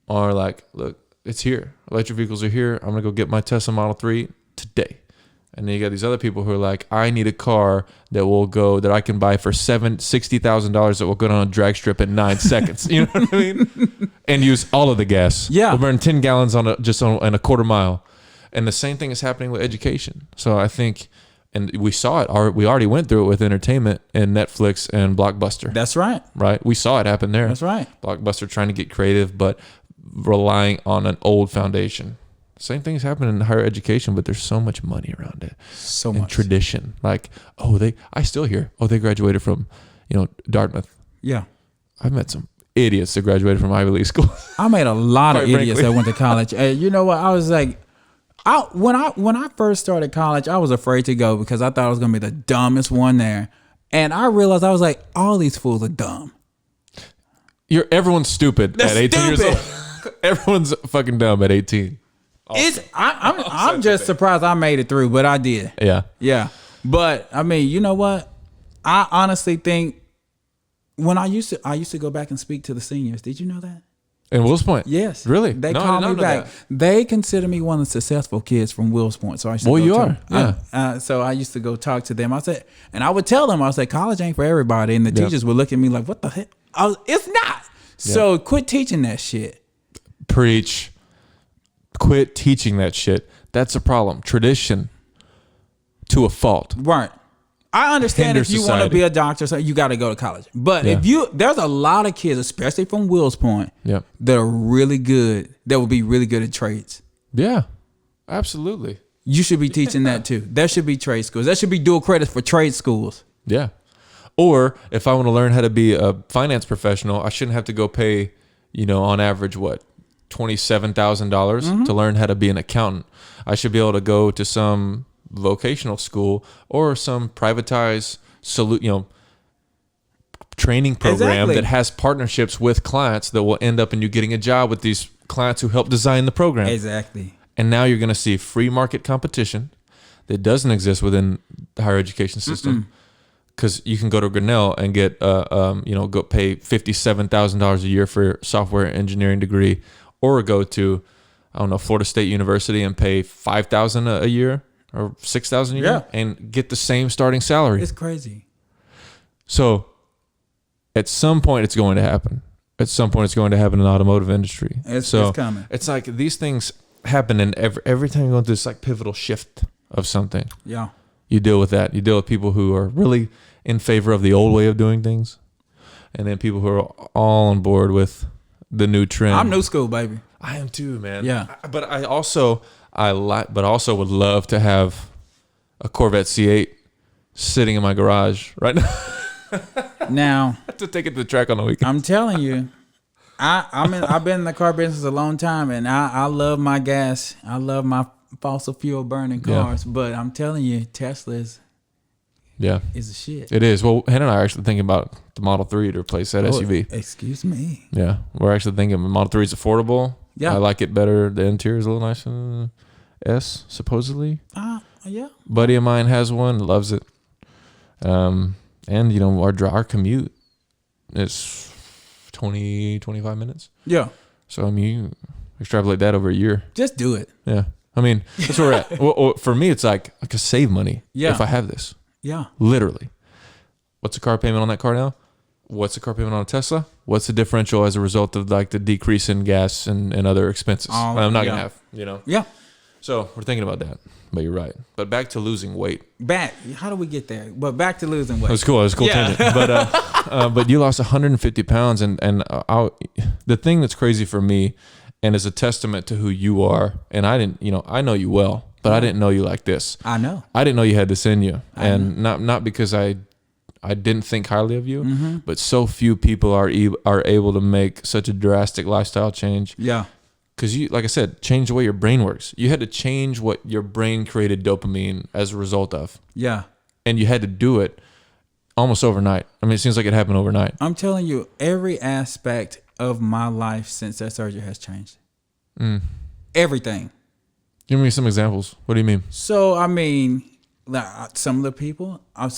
are like, look, it's here. Electric vehicles are here. I'm going to go get my Tesla Model 3 today. And then you got these other people who are like, I need a car that I can buy for $60,000 that will go down a drag strip in 9 seconds. You know what I mean? And use all of the gas. Yeah. We'll burn 10 gallons on a quarter mile. And the same thing is happening with education. So I think, and we saw it, we already went through it with entertainment and Netflix and Blockbuster. That's right. Right? We saw it happen there. That's right. Blockbuster trying to get creative, but relying on an old foundation. Same thing is happening in higher education, but there's so much money around it. So and much tradition. Like, I still hear, they graduated from, Dartmouth. Yeah. I've met some idiots that graduated from Ivy League school. I made a lot of Quite idiots frankly. that went to college. You know what? I was like, when I first started college, I was afraid to go because I thought I was going to be the dumbest one there. And I realized I was like, all these fools are dumb. Everyone's stupid at 18 years old. Everyone's fucking dumb at 18. I'm just surprised I made it through, but I did. Yeah. Yeah. But I mean, you know what? I honestly think when I used to go back and speak to the seniors. Did you know that? In Wills Point? Yes. Really? They No, I called did me not know back. that. They consider me one of the successful kids from Wills Point. So I used to Well, go you to are. them. Yeah. So I used to go talk to them. And I would tell them, I was like, college ain't for everybody. And the teachers would look at me like, what the heck? It's not. So quit teaching that shit. Preach. Quit teaching that shit. That's a problem. Tradition to a fault. Right. I understand Hinders if you want to society. be a doctor, so you got to go to college. But there's a lot of kids, especially from Wills Point, Yep. that are really good, that would be really good at trades. Yeah. Absolutely. You should be teaching that too. There should be trade schools. There should be dual credits for trade schools. Yeah. Or if I want to learn how to be a finance professional, I shouldn't have to go pay, on average, $27,000 to learn how to be an accountant. I should be able to go to some vocational school or some privatized training program that has partnerships with clients that will end up in you getting a job with these clients who help design the program. Exactly. And now you're going to see free market competition that doesn't exist within the higher education system. Because you can go to Grinnell and get, go pay $57,000 a year for your software engineering degree, or go to, Florida State University and pay $5,000 a year or $6,000 a year and get the same starting salary. It's crazy. So, at some point, it's going to happen. At some point, it's going to happen in the automotive industry. It's coming. It's like these things happen, and every time you go through this like pivotal shift of something. Yeah. You deal with that. You deal with people who are really in favor of the old way of doing things, and then people who are all on board with the new trend. I'm new school, baby. I am too, man. Yeah. But I also would love to have a Corvette C8 sitting in my garage right now. Now, to take it to the track on the weekend. I'm telling you, I've been in the car business a long time, and I love my gas. I love my fossil fuel burning cars. But I'm telling you, Tesla's is a shit. It is. Well, Hannah and I are actually thinking about the Model 3 to replace that SUV. Excuse me. Yeah, we're actually thinking the Model 3 is affordable. Yeah, I like it better. The interior is a little nicer than S, supposedly. Yeah. Buddy of mine has one, loves it. And you know, our commute is 20, 25 minutes. Yeah. So I mean, you extrapolate that over a year. Just do it. Yeah. I mean, that's where we're at. Well, for me, it's like I could save money if I have this. Yeah. Literally. What's the car payment on that car now? What's the car payment on a Tesla? What's the differential as a result of like the decrease in gas and other expenses? I'm not gonna have, you know. Yeah. So we're thinking about that. But you're right. But back to losing weight. How do we get there? But back to losing weight. It was cool. It was a cool tangent. But you lost 150 pounds, and the thing that's crazy for me, and is a testament to who you are. And I didn't, you know, I know you well, but I didn't know you like this. I know. I didn't know you had this in you, and not because I didn't think highly of you, but so few people are able to make such a drastic lifestyle change. Yeah. Because you, like I said, change the way your brain works. You had to change what your brain created dopamine as a result of. Yeah. And you had to do it almost overnight. I mean, it seems like it happened overnight. I'm telling you, every aspect of my life since that surgery has changed. Everything. Give me some examples. What do you mean? So, I mean, some people I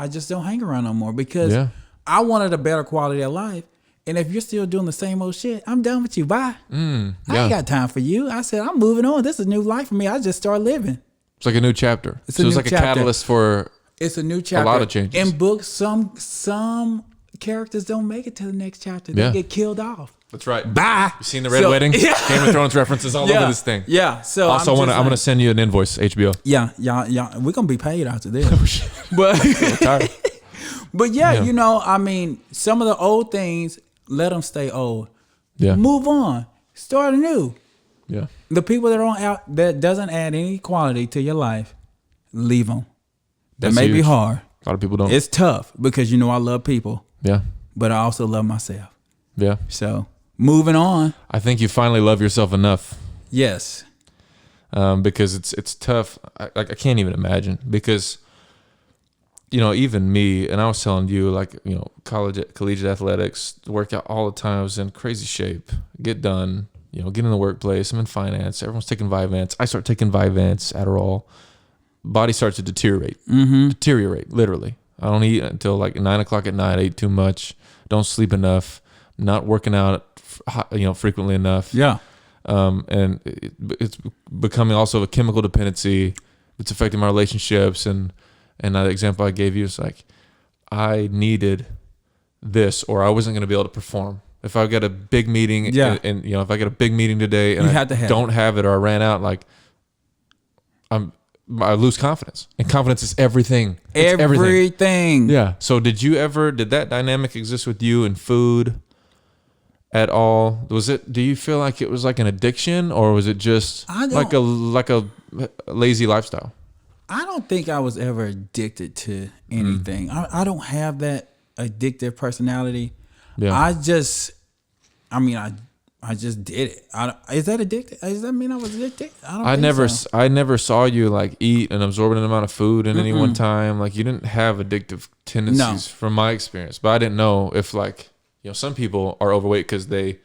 just don't hang around no more because I wanted a better quality of life. And if you're still doing the same old shit, I'm done with you. Bye. I ain't got time for you. I said, I'm moving on. This is a new life for me. I just started living. It's like a new chapter. It's like a catalyst for it's a new chapter. A lot of changes. In books, some characters don't make it to the next chapter. They get killed off. That's right. Bye. You seen the Red Wedding? Game of Thrones references all over this thing. Yeah. So also, I'm gonna send you an invoice, HBO. Yeah. We're gonna be paid after this. But you know, I mean, some of the old things, let them stay old. Yeah. Move on. Start anew. Yeah. The people that doesn't add any quality to your life, leave them. That may be hard. A lot of people don't. It's tough because you know I love people. Yeah. But I also love myself. Yeah. So moving on. I think you finally love yourself enough. Yes. Because it's tough. I can't even imagine because, you know, even me, and I was telling you, like, you know, collegiate athletics, work out all the time. I was in crazy shape, get done, you know, get in the workplace. I'm in finance. Everyone's taking Vyvanse. I start taking Vyvanse, Adderall. Body starts to deteriorate. Deteriorate, literally. I don't eat until like 9 o'clock at night. I ate too much. Don't sleep enough. Not working out, you know, frequently enough. Yeah. And it's becoming also a chemical dependency. It's affecting my relationships. And that example I gave you is like, I needed this, or I wasn't going to be able to perform. If I got a big meeting, and you know, if I got a big meeting today and I don't have it, or I ran out, like I lose confidence, and confidence is everything. It's everything. Yeah. So did that dynamic exist with you in food at all? Do you feel like it was like an addiction, or was it just like a lazy lifestyle? I don't think I was ever addicted to anything. I don't have that addictive personality. Yeah. I just did it. Is that addicted? Does that mean I was addicted? I never saw you like eat an absorbent amount of food in any one time. Like, you didn't have addictive tendencies from my experience. But I didn't know if, like, you know, some people are overweight because they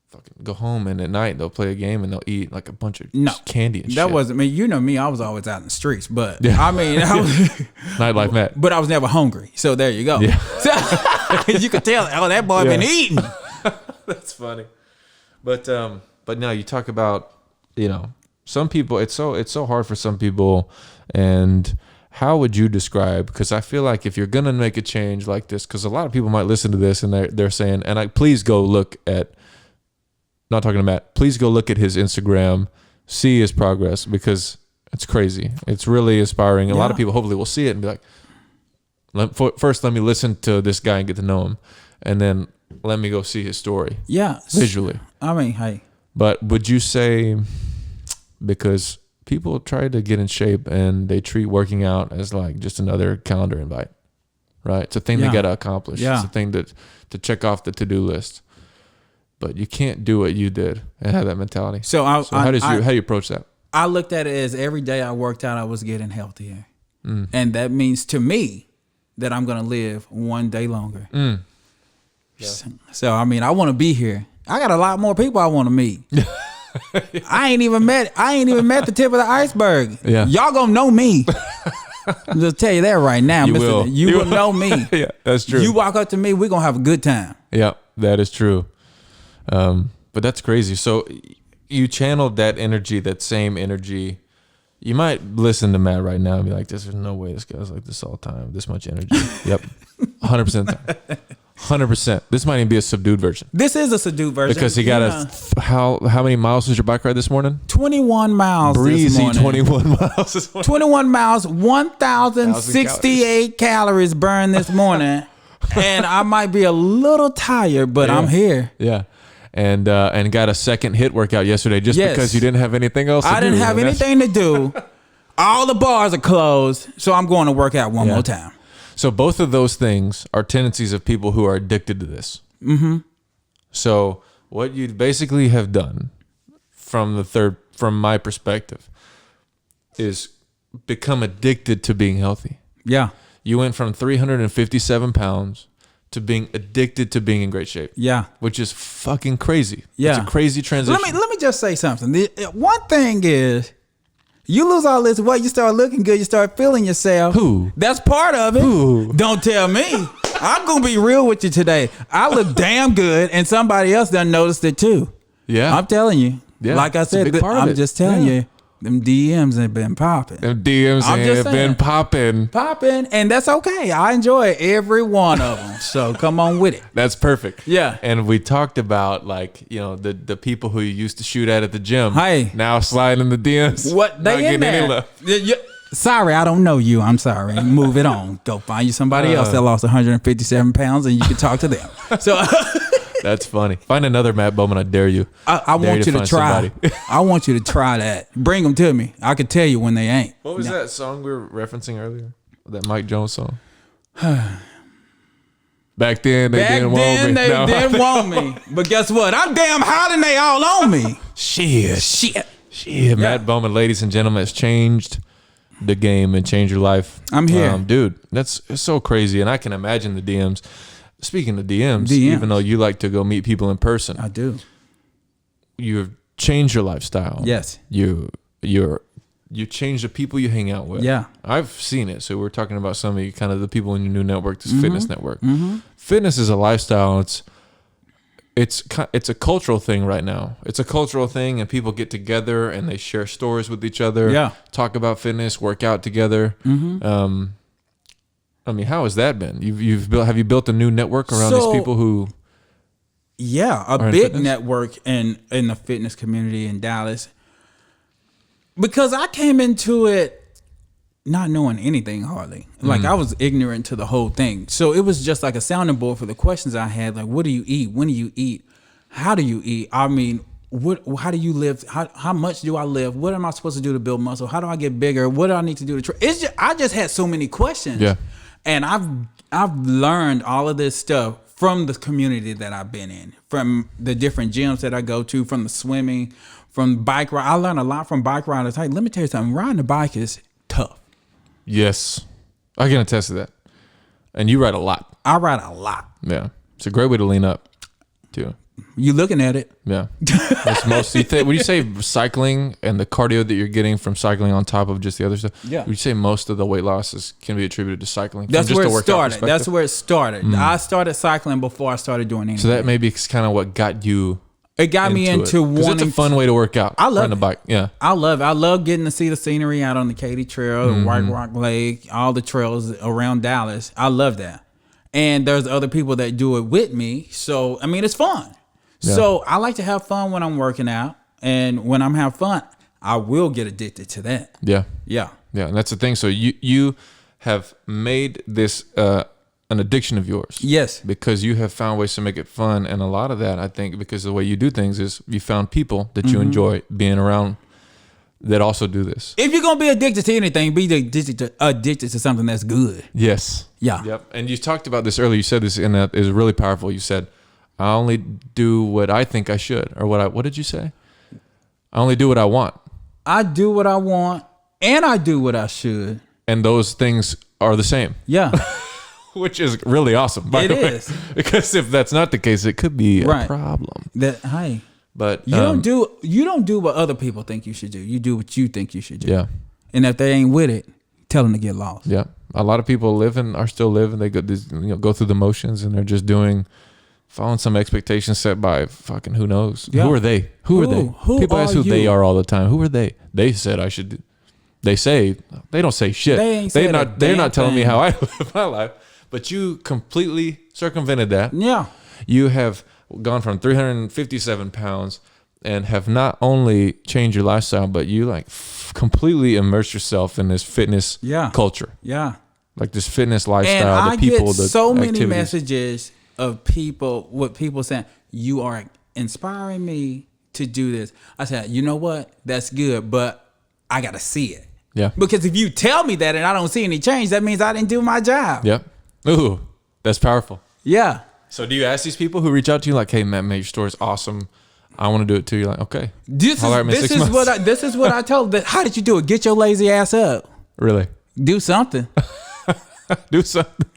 fucking go home and at night they'll play a game and they'll eat like a bunch of candy and shit. That wasn't me. You know me, I was always out in the streets. But I mean, nightlife, Matt. But I was never hungry. So there you go. Yeah. You could tell, that boy been eating. That's funny. But now you talk about, you know, some people, it's so hard for some people. And how would you describe, because I feel like if you're going to make a change like this, because a lot of people might listen to this and they're saying, and please go look at, not talking to Matt, please go look at his Instagram, see his progress, because it's crazy. It's really inspiring. A lot of people hopefully will see it and be like, first let me listen to this guy and get to know him. And then let me go see his story. Yeah. Visually. I mean, hey. But would you say, because people try to get in shape and they treat working out as like just another calendar invite, right? It's a thing Yeah. they got to accomplish. Yeah. It's a thing to check off the to-do list. But you can't do what you did and have that mentality. So how do you approach that? I looked at it as every day I worked out, I was getting healthier. And that means to me that I'm going to live one day longer. Yeah. So, I mean, I want to be here. I got a lot more people I want to meet. I ain't even met the tip of the iceberg. Yeah. Y'all going to know me. I'm just tell you that right now. You will know me. Yeah, that's true. You walk up to me, we're going to have a good time. Yeah, that is true. But that's crazy. So you channeled that energy, that same energy. You might listen to Matt right now and be like, there's no way this guy's like this all the time. This much energy. Yep. 100% of the time. 100%. This might even be a subdued version. This is a subdued version. Because he got how many miles was your bike ride this morning? 21 miles Breezy this morning. 21 miles this morning. 21 miles, 1,068 calories burned this morning. And I might be a little tired, but I'm here. Yeah. And got a second hit workout yesterday just because you didn't have anything else to do. I didn't have anything to do. All the bars are closed, so I'm going to work out one more time. So both of those things are tendencies of people who are addicted to this. Mm-hmm. So what you basically have done from my perspective is become addicted to being healthy. Yeah. You went from 357 pounds to being addicted to being in great shape. Yeah. Which is fucking crazy. Yeah. It's a crazy transition. Let me just say something. One thing is, you lose all this weight, you start looking good, you start feeling yourself. Who? That's part of it. Who? Don't tell me. I'm going to be real with you today. I look damn good, and somebody else done noticed it too. Yeah. I'm telling you. Yeah. Like I said, I'm just telling you, them DMs have been popping. Them DMs have been popping. Popping, and that's okay. I enjoy every one of them. So come on with it. That's perfect. Yeah. And we talked about the people who you used to shoot at the gym. Hey. Now sliding in the DMs. What they in there? Sorry, I don't know you. I'm sorry. Move it on. Go find you somebody else that lost 157 pounds, and you can talk to them. So that's funny. Find another Matt Bowman. I dare you. I want you to try. I want you to try that. Bring them to me. I can tell you when they ain't. What was that song we were referencing earlier? That Mike Jones song. Back then they didn't want me. Didn't want me. But guess what? I'm damn hot and they all on me. Shit. Matt Bowman, ladies and gentlemen, has changed the game and changed your life. I'm here. Dude, it's so crazy. And I can imagine the DMs. Speaking of DMs, even though you like to go meet people in person. I do. You've changed your lifestyle. Yes. You change the people you hang out with. Yeah. I've seen it. So we're talking about some of you, kind of the people in your new network, this fitness network. Mm-hmm. Fitness is a lifestyle. It's a cultural thing right now. It's a cultural thing, and people get together and they share stories with each other. Yeah. Talk about fitness, work out together. Mm-hmm. I mean, how has that been? Have you built a new network around these people who? Yeah, a big network in the fitness community in Dallas. Because I came into it not knowing anything hardly. Like I was ignorant to the whole thing. So it was just like a sounding board for the questions I had. Like, what do you eat? When do you eat? How do you eat? I mean, how do you live? How much do I live? What am I supposed to do to build muscle? How do I get bigger? What do I need to do to I just had so many questions. Yeah. And I've learned all of this stuff from the community that I've been in, from the different gyms that I go to, from the swimming, from bike ride. I learned a lot from bike riders. Hey, let me tell you something. Riding a bike is tough. Yes. I can attest to that. And you ride a lot. I ride a lot. Yeah. It's a great way to lean up, too. You looking at it. Yeah. That's most. Would you say cycling and the cardio that you're getting from cycling on top of just the other stuff? Yeah. Would you say most of the weight losses can be attributed to cycling? That's where it started. That's where it started. I started cycling before I started doing anything. So that maybe is kind of what got you. It got me into wanting. It's a fun way to work out. I love the bike. Yeah. I love it. I love getting to see the scenery out on the Katy Trail, the White Rock Lake, all the trails around Dallas. I love that. And there's other people that do it with me. So, I mean, it's fun. Yeah. So I like to have fun when I'm working out. And when I'm having fun, I will get addicted to that. Yeah. Yeah. Yeah. And that's the thing. So you have made this an addiction of yours. Yes. Because you have found ways to make it fun. And a lot of that, I think, because the way you do things is you found people that you enjoy being around. that also do this. If you're gonna be addicted to anything, be addicted to something that's good. Yes. Yeah. Yep. And you talked about this earlier. You said this, and that is really powerful. You said, "I only do what I think I should," or what did you say? I only do what I want. I do what I want, and I do what I should. And those things are the same. Yeah. Which is really awesome. By the way. Because if that's not the case, it could be a problem. But you don't do what other people think you should do. You do what you think you should do. Yeah. And if they ain't with it, tell them to get lost. Yeah. A lot of people are still living. They go through the motions, and they're just following some expectations set by fucking who knows. Yeah. Who are they? Who are they? People ask who they are all the time. Who are they? They said I should do. They say they don't say shit. They're not telling me how I live my life. But you completely circumvented that. Yeah. You have gone from 357 pounds and have not only changed your lifestyle, but you completely immerse yourself in this fitness culture. Yeah. Like this fitness lifestyle. And I get so many activities. messages of people saying, you are inspiring me to do this. I said, you know what? That's good, but I got to see it. Yeah. Because if you tell me that and I don't see any change, that means I didn't do my job. Yep. Ooh, that's powerful. Yeah. So do you ask these people who reach out to you like, hey, man, your story's awesome. I want to do it too. You're like, okay. This is what I told them. How did you do it? Get your lazy ass up. Really? Do something. Do something.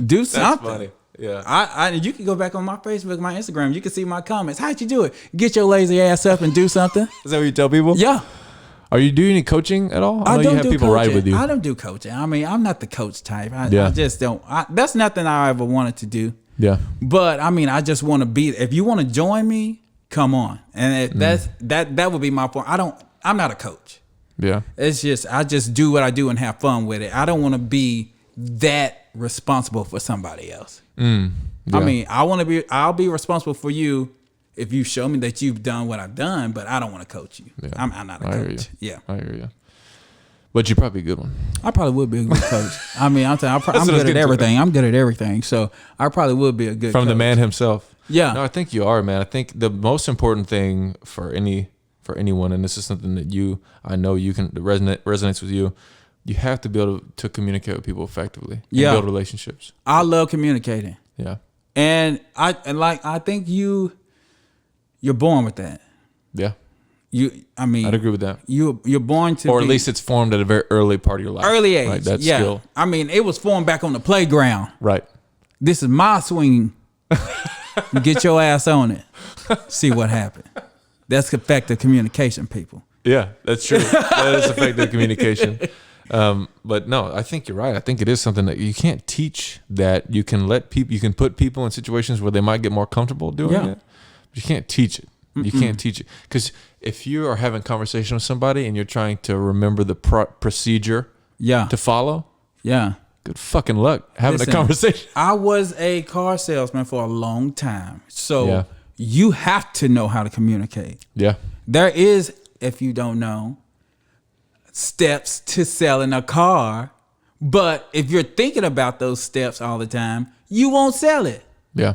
Do something. That's funny. Yeah. You can go back on my Facebook, my Instagram. You can see my comments. How'd you do it? Get your lazy ass up and do something. Is that what you tell people? Yeah. Are you doing any coaching at all? I know don't you have do people coaching. ride with you. I don't do coaching. I mean, I'm not the coach type. I just don't. That's nothing I ever wanted to do. Yeah. But I mean, I just want to be. If you want to join me, come on. And that would be my point. I'm not a coach. Yeah. It's just I just do what I do and have fun with it. I don't want to be that responsible for somebody else. Yeah. I mean, I'll be responsible for you if you show me that you've done what I've done, but I don't want to coach you. Yeah. I'm not a coach. Yeah. I hear you. But you're probably a good one. I probably would be a good coach. I mean, I'm good at everything. I'm good at everything. So I probably would be a good coach. From the man himself. Yeah. No, I think you are, man. I think the most important thing for anyone, and this is something that I know you can resonates with you. You have to be able to communicate with people effectively. And build relationships. I love communicating. Yeah. And I think you're born with that. Yeah. I'd agree with that. You're born to, or at least it's formed at a very early part of your life. Early age. Right, that skill. I mean, it was formed back on the playground. Right. This is my swing. Get your ass on it. See what happened. That's effective communication, people. Yeah, that's true. That is effective communication. But no, I think you're right. I think it is something that you can't teach. That you can put people in situations where they might get more comfortable doing it. But you can't teach it. You can't teach it. Because if you are having a conversation with somebody and you're trying to remember the procedure to follow, good fucking luck having a conversation. I was a car salesman for a long time. So you have to know how to communicate. Yeah. There is, if you don't know, steps to selling a car. But if you're thinking about those steps all the time, you won't sell it. Yeah.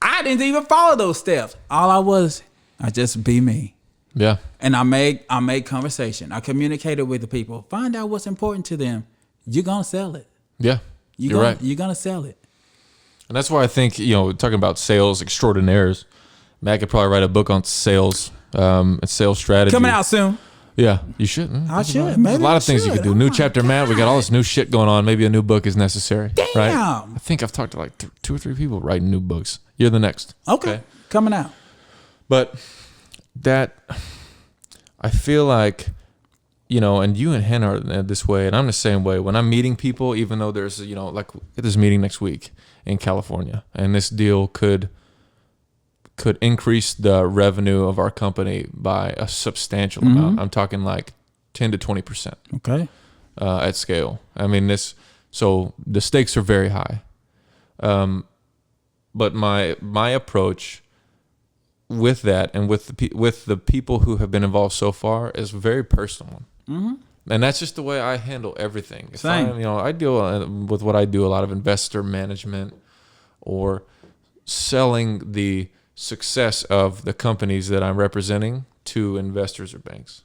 I didn't even follow those steps. I just be me. Yeah. And I made conversation. I communicated with the people. Find out what's important to them. You're gonna sell it. Yeah. You're right. You're gonna sell it. And that's why I think, talking about sales extraordinaires, Matt could probably write a book on sales, and sales strategy. Coming out soon. Yeah, you should. I should. There's a lot of things you could do. New chapter, Matt. We got all this new shit going on. Maybe a new book is necessary. Damn. Right? I think I've talked to like 2 or 3 people writing new books. You're the next. Okay. Coming out. But that, I feel like, and you and Hannah are this way, and I'm the same way. When I'm meeting people, even though there's, like at this meeting next week in California, and this deal could increase the revenue of our company by a substantial amount. I'm talking like 10 to 20%. Okay. At scale. I mean, so the stakes are very high. But my approach with that and with the people who have been involved so far is a very personal one. And that's just the way I handle everything. Same. I deal with what I do, a lot of investor management or selling the success of the companies that I'm representing to investors or banks.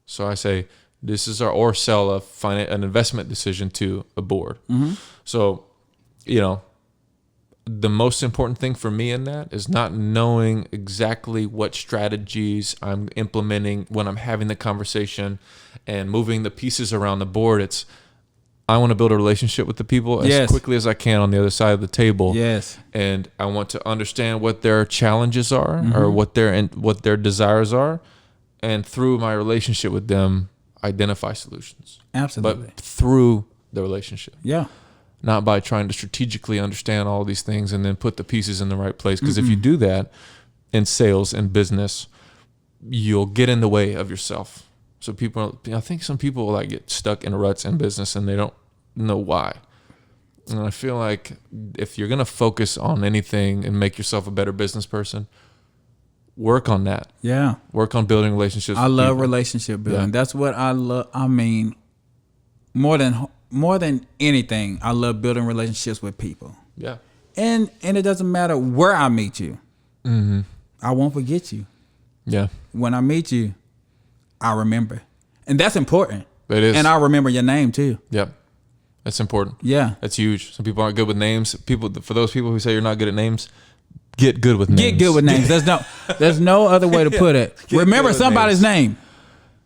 So I say, this is our, or sell an investment decision to a board. So, you know, the most important thing for me in that is not knowing exactly what strategies I'm implementing when I'm having the conversation and moving the pieces around the board. It's, I want to build a relationship with the people as quickly as I can on the other side of the table. Yes. And I want to understand what their challenges are or what their desires are. And through my relationship with them, identify solutions. Absolutely. But through the relationship. Yeah. Not by trying to strategically understand all these things and then put the pieces in the right place. Because if you do that in sales and business, you'll get in the way of yourself. So I think some people like get stuck in ruts in business and they don't know why. And I feel like if you're going to focus on anything and make yourself a better business person, work on that. Yeah. Work on building relationships. I love relationship building. Yeah. That's what I love. I mean, more than anything, I love building relationships with people. Yeah. And it doesn't matter where I meet you. I won't forget you. Yeah. When I meet you, I remember. And that's important. It is. And I remember your name too. Yep. That's important. Yeah. That's huge. Some people aren't good with names. For those people who say you're not good at names, get good with names. Get good with names. There's no other way to put it. Remember somebody's name.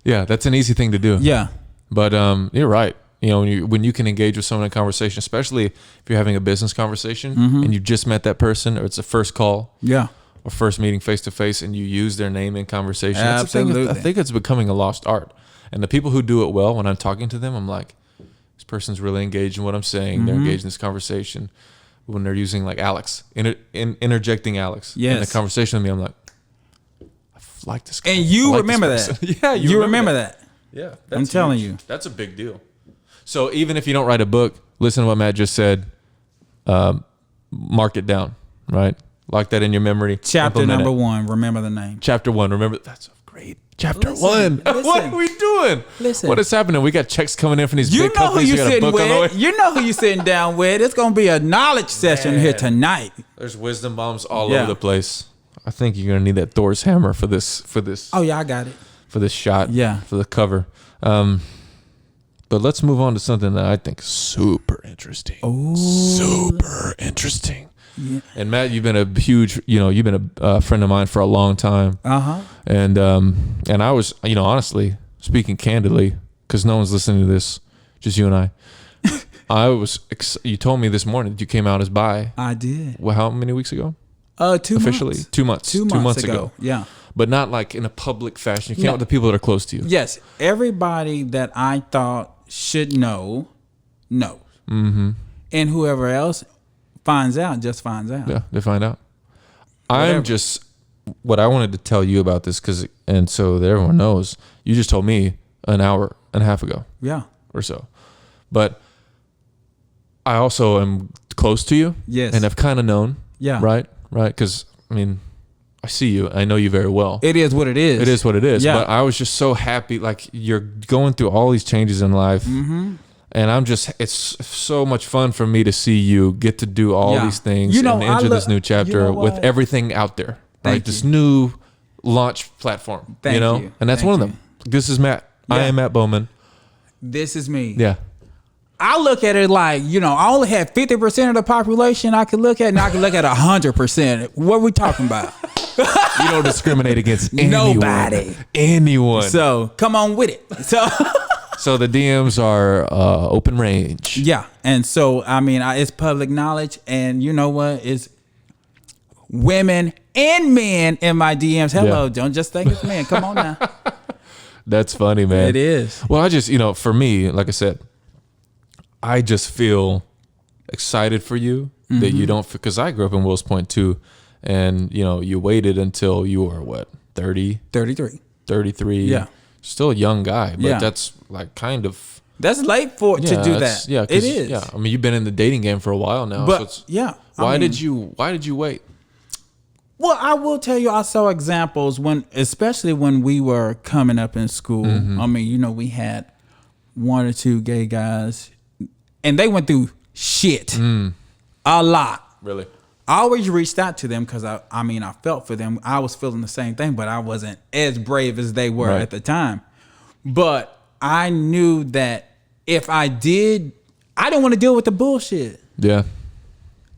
Yeah, that's an easy thing to do. Yeah. But you're right. You know, when you can engage with someone in a conversation, especially if you're having a business conversation and you just met that person, or it's a first call. Yeah. Or first meeting face to face, and you use their name in conversation. Absolutely. I think it's becoming a lost art. And the people who do it well, when I'm talking to them, I'm like, this person's really engaged in what I'm saying. They're engaged in this conversation. When they're using like Alex, interjecting Alex in the conversation with me, I'm like, I like this guy. And you remember that. Yeah, you remember that. Yeah, I'm telling you. That's a big deal. So even if you don't write a book, listen to what Matt just said. Mark it down, right? Lock that in your memory. Chapter number 1, remember the name. Chapter 1, remember. That's great. Chapter 1. Listen. What are we doing? Listen. What is happening? We got checks coming in from these big companies. You know who you're sitting down with. It's going to be a knowledge session here tonight. There's wisdom bombs all over the place. I think you're going to need that Thor's hammer for this. Oh, yeah, I got it. For this shot. Yeah. For the cover. But let's move on to something that I think is super interesting. Oh. Super interesting. Yeah. And Matt, you've been a friend of mine for a long time. And I was, honestly, speaking candidly, because no one's listening to this, just you and I. You told me this morning that you came out as bi. I did. Well, how many weeks ago? 2 Officially, months. 2 months. 2 months ago. Yeah. But not like in a public fashion. You came out with the people that are close to you. Yes. Everybody that I thought should know, knows. And whoever else finds out, just finds out. Yeah, they find out. What I wanted to tell you about this, and so that everyone knows, you just told me an hour and a half ago. Yeah. Or so. But I also am close to you. Yes. And I've kind of known. Yeah. Right? Because, I see you. I know you very well. It is what it is. It is what it is. Yeah. But I was just so happy. Like, you're going through all these changes in life. And it's so much fun for me to see you get to do all these things and enter this new chapter with everything out there. Right? This new launch platform. Thank you. And that's one of them. This is Matt. Yeah. I am Matt Bowman. This is me. Yeah. I look at it like, I only had 50% of the population I could look at, and I could look at 100%. What are we talking about? You don't discriminate against anyone. Nobody. Anyone. So come on with it. So the DMs are open range. Yeah. And so, it's public knowledge. And you know what? It's women and men in my DMs. Hello, don't just think it's men. Come on now. That's funny, man. It is. Well, I just, for me, like I said, I just feel excited for you that you don't, because I grew up in Wills Point too. And, you waited until you were what, 30? 33. 33. Yeah. Still a young guy, but Yeah. that's like kind of. That's late to do that. Yeah. It is. Yeah. You've been in the dating game for a while now. But so why did you wait? Well, I will tell you, I saw examples especially when we were coming up in school. We had 1 or 2 gay guys, and they went through shit a lot. Really? I always reached out to them because I felt for them. I was feeling the same thing, but I wasn't as brave as they were at the time. But I knew that if I did, I didn't want to deal with the bullshit. Yeah.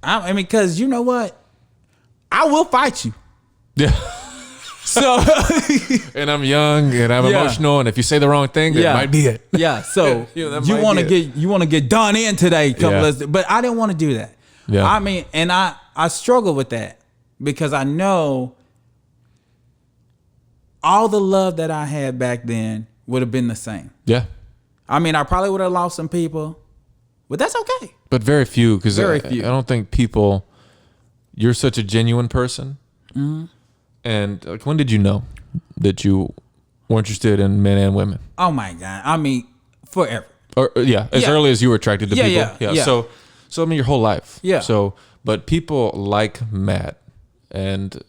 I mean, because you know what? I will fight you. Yeah. So, and I'm young and I'm Yeah. emotional, and if you say the wrong thing, that might be it. Yeah. So That you might want to be it. get done in today, Yeah. but I didn't want to do that. Yeah. I mean, and I struggle with that because I know all the love that I had back then would have been the same. Yeah. I mean, I probably would have lost some people, but that's okay. But very few, because Very I few. don't think people. You're such a genuine person. Mm-hmm. And like, when did you know that you were interested in men and women? Oh my God. I mean, forever. Or as Yeah. early as you were attracted to Yeah, people. yeah. So I mean, your whole life. Yeah. So, but people like Matt and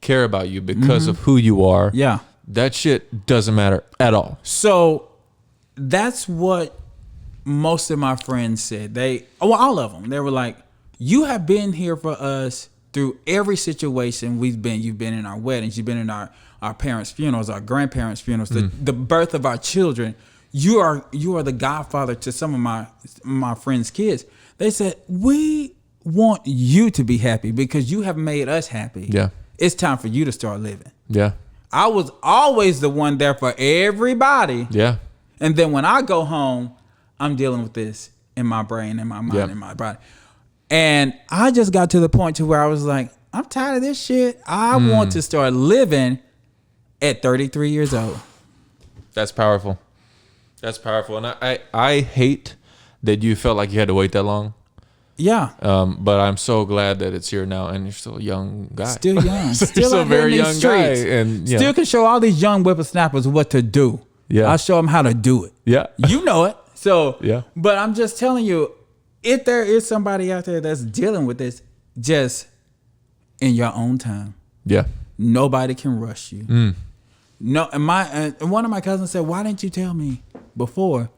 care about you because of who you are. Mm-hmm. Yeah. That shit doesn't matter at all. So that's what most of my friends said. All of them. They were like, you have been here for us through every situation we've been. You've been in our weddings. You've been in our parents' funerals, our grandparents' funerals, the birth of our children. You are the godfather to some of my friends' kids. They said, we want you to be happy because you have made us happy. Yeah. It's time for you to start living. Yeah. I was always the one there for everybody. Yeah. And then when I go home, I'm dealing with this in my brain, in my mind, Yep. in my body. And I just got to the point to where I was like, I'm tired of this shit. I want to start living at 33 years old. That's powerful. That's powerful. And I hate that you felt like you had to wait that long. Yeah. But I'm so glad that it's here now, and you're still a young guy. Still young. So Still you're still out a here in very these young guy, streets. and Still can show all these young whippersnappers what to do. Yeah. I'll show them how to do it. Yeah. You know it. So, Yeah. But I'm just telling you, if there is somebody out there that's dealing with this, just in your own time. Yeah. Nobody can rush you. No, and one of my cousins said, "Why didn't you tell me before?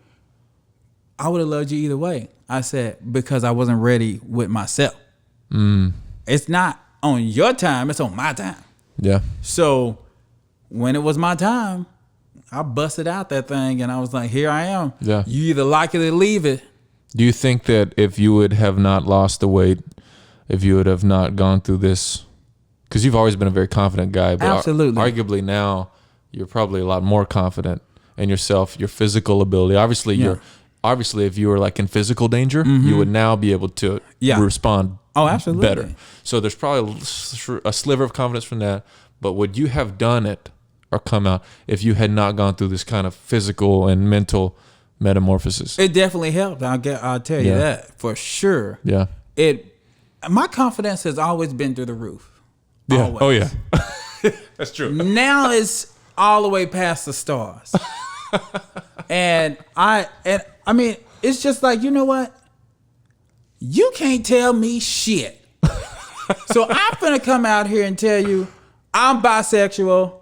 I would have loved you either way." I said, "Because I wasn't ready with myself. It's not on your time; it's on my time." Yeah. So when it was my time, I busted out that thing, and I was like, "Here I am. Yeah. You either like it or leave it." Do you think that if you would have not lost the weight, if you would have not gone through this, because you've always been a very confident guy, but Absolutely. Arguably now you're probably a lot more confident in yourself, your physical ability. Obviously, if you were like in physical danger, you would now be able to respond. Oh, absolutely. Better. So there's probably a sliver of confidence from that. But would you have done it or come out if you had not gone through this kind of physical and mental metamorphosis? It definitely helped. I'll tell you that for sure. Yeah. My confidence has always been through the roof. Yeah. Always. Oh yeah. That's true. Now it's all the way past the stars. and I mean, it's just like, you know what? You can't tell me shit. So I'm finna come out here and tell you I'm bisexual.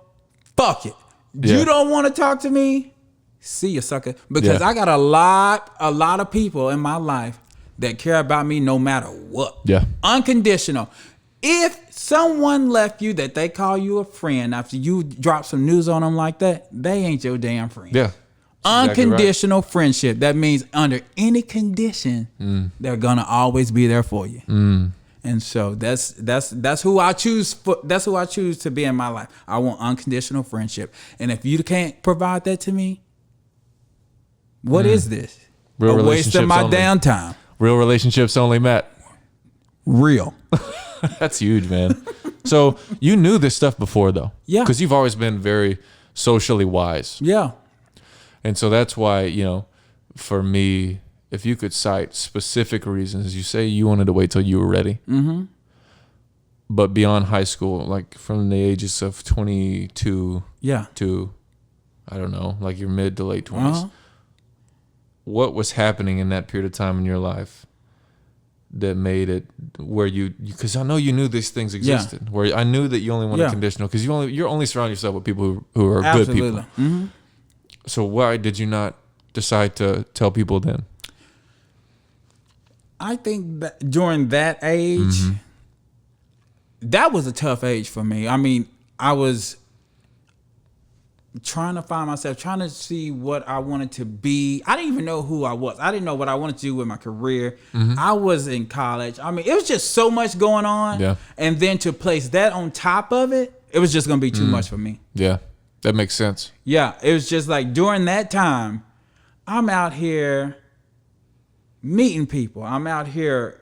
Fuck it. Yeah. You don't want to talk to me? See you, sucker. Because I got a lot of people in my life that care about me no matter what. Yeah. Unconditional. If someone left you that they call you a friend after you drop some news on them like that, they ain't your damn friend. Yeah. Unconditional friendship. That means under any condition, they're gonna always be there for you. And so that's who I choose. That's who I choose to be in my life. I want unconditional friendship. And if you can't provide that to me, what is this? Real A waste of my relationships only. downtime. Real relationships only, Matt. Real. That's huge, man. So you knew this stuff before, though. Yeah. Because you've always been very socially wise. Yeah. And so that's why, for me, if you could cite specific reasons, you say you wanted to wait till you were ready. Mm-hmm. But beyond high school, like from the ages of 22 to, I don't know, like your mid to late 20s, what was happening in that period of time in your life that made it where you, because I know you knew these things existed, where I knew that you only wanted conditional, because you're only surrounding yourself with people who are good people. Mm-hmm. So why did you not decide to tell people then? I think that during that age, that was a tough age for me. I mean, trying to find myself, trying to see what I wanted to be. I didn't even know who I was. I didn't know what I wanted to do with my career. I was in college. I mean, it was just so much going on. Yeah. And then to place that on top of it, it was just going to be too much for me. Yeah. That makes sense. Yeah. It was just like during that time, I'm out here meeting people. I'm out here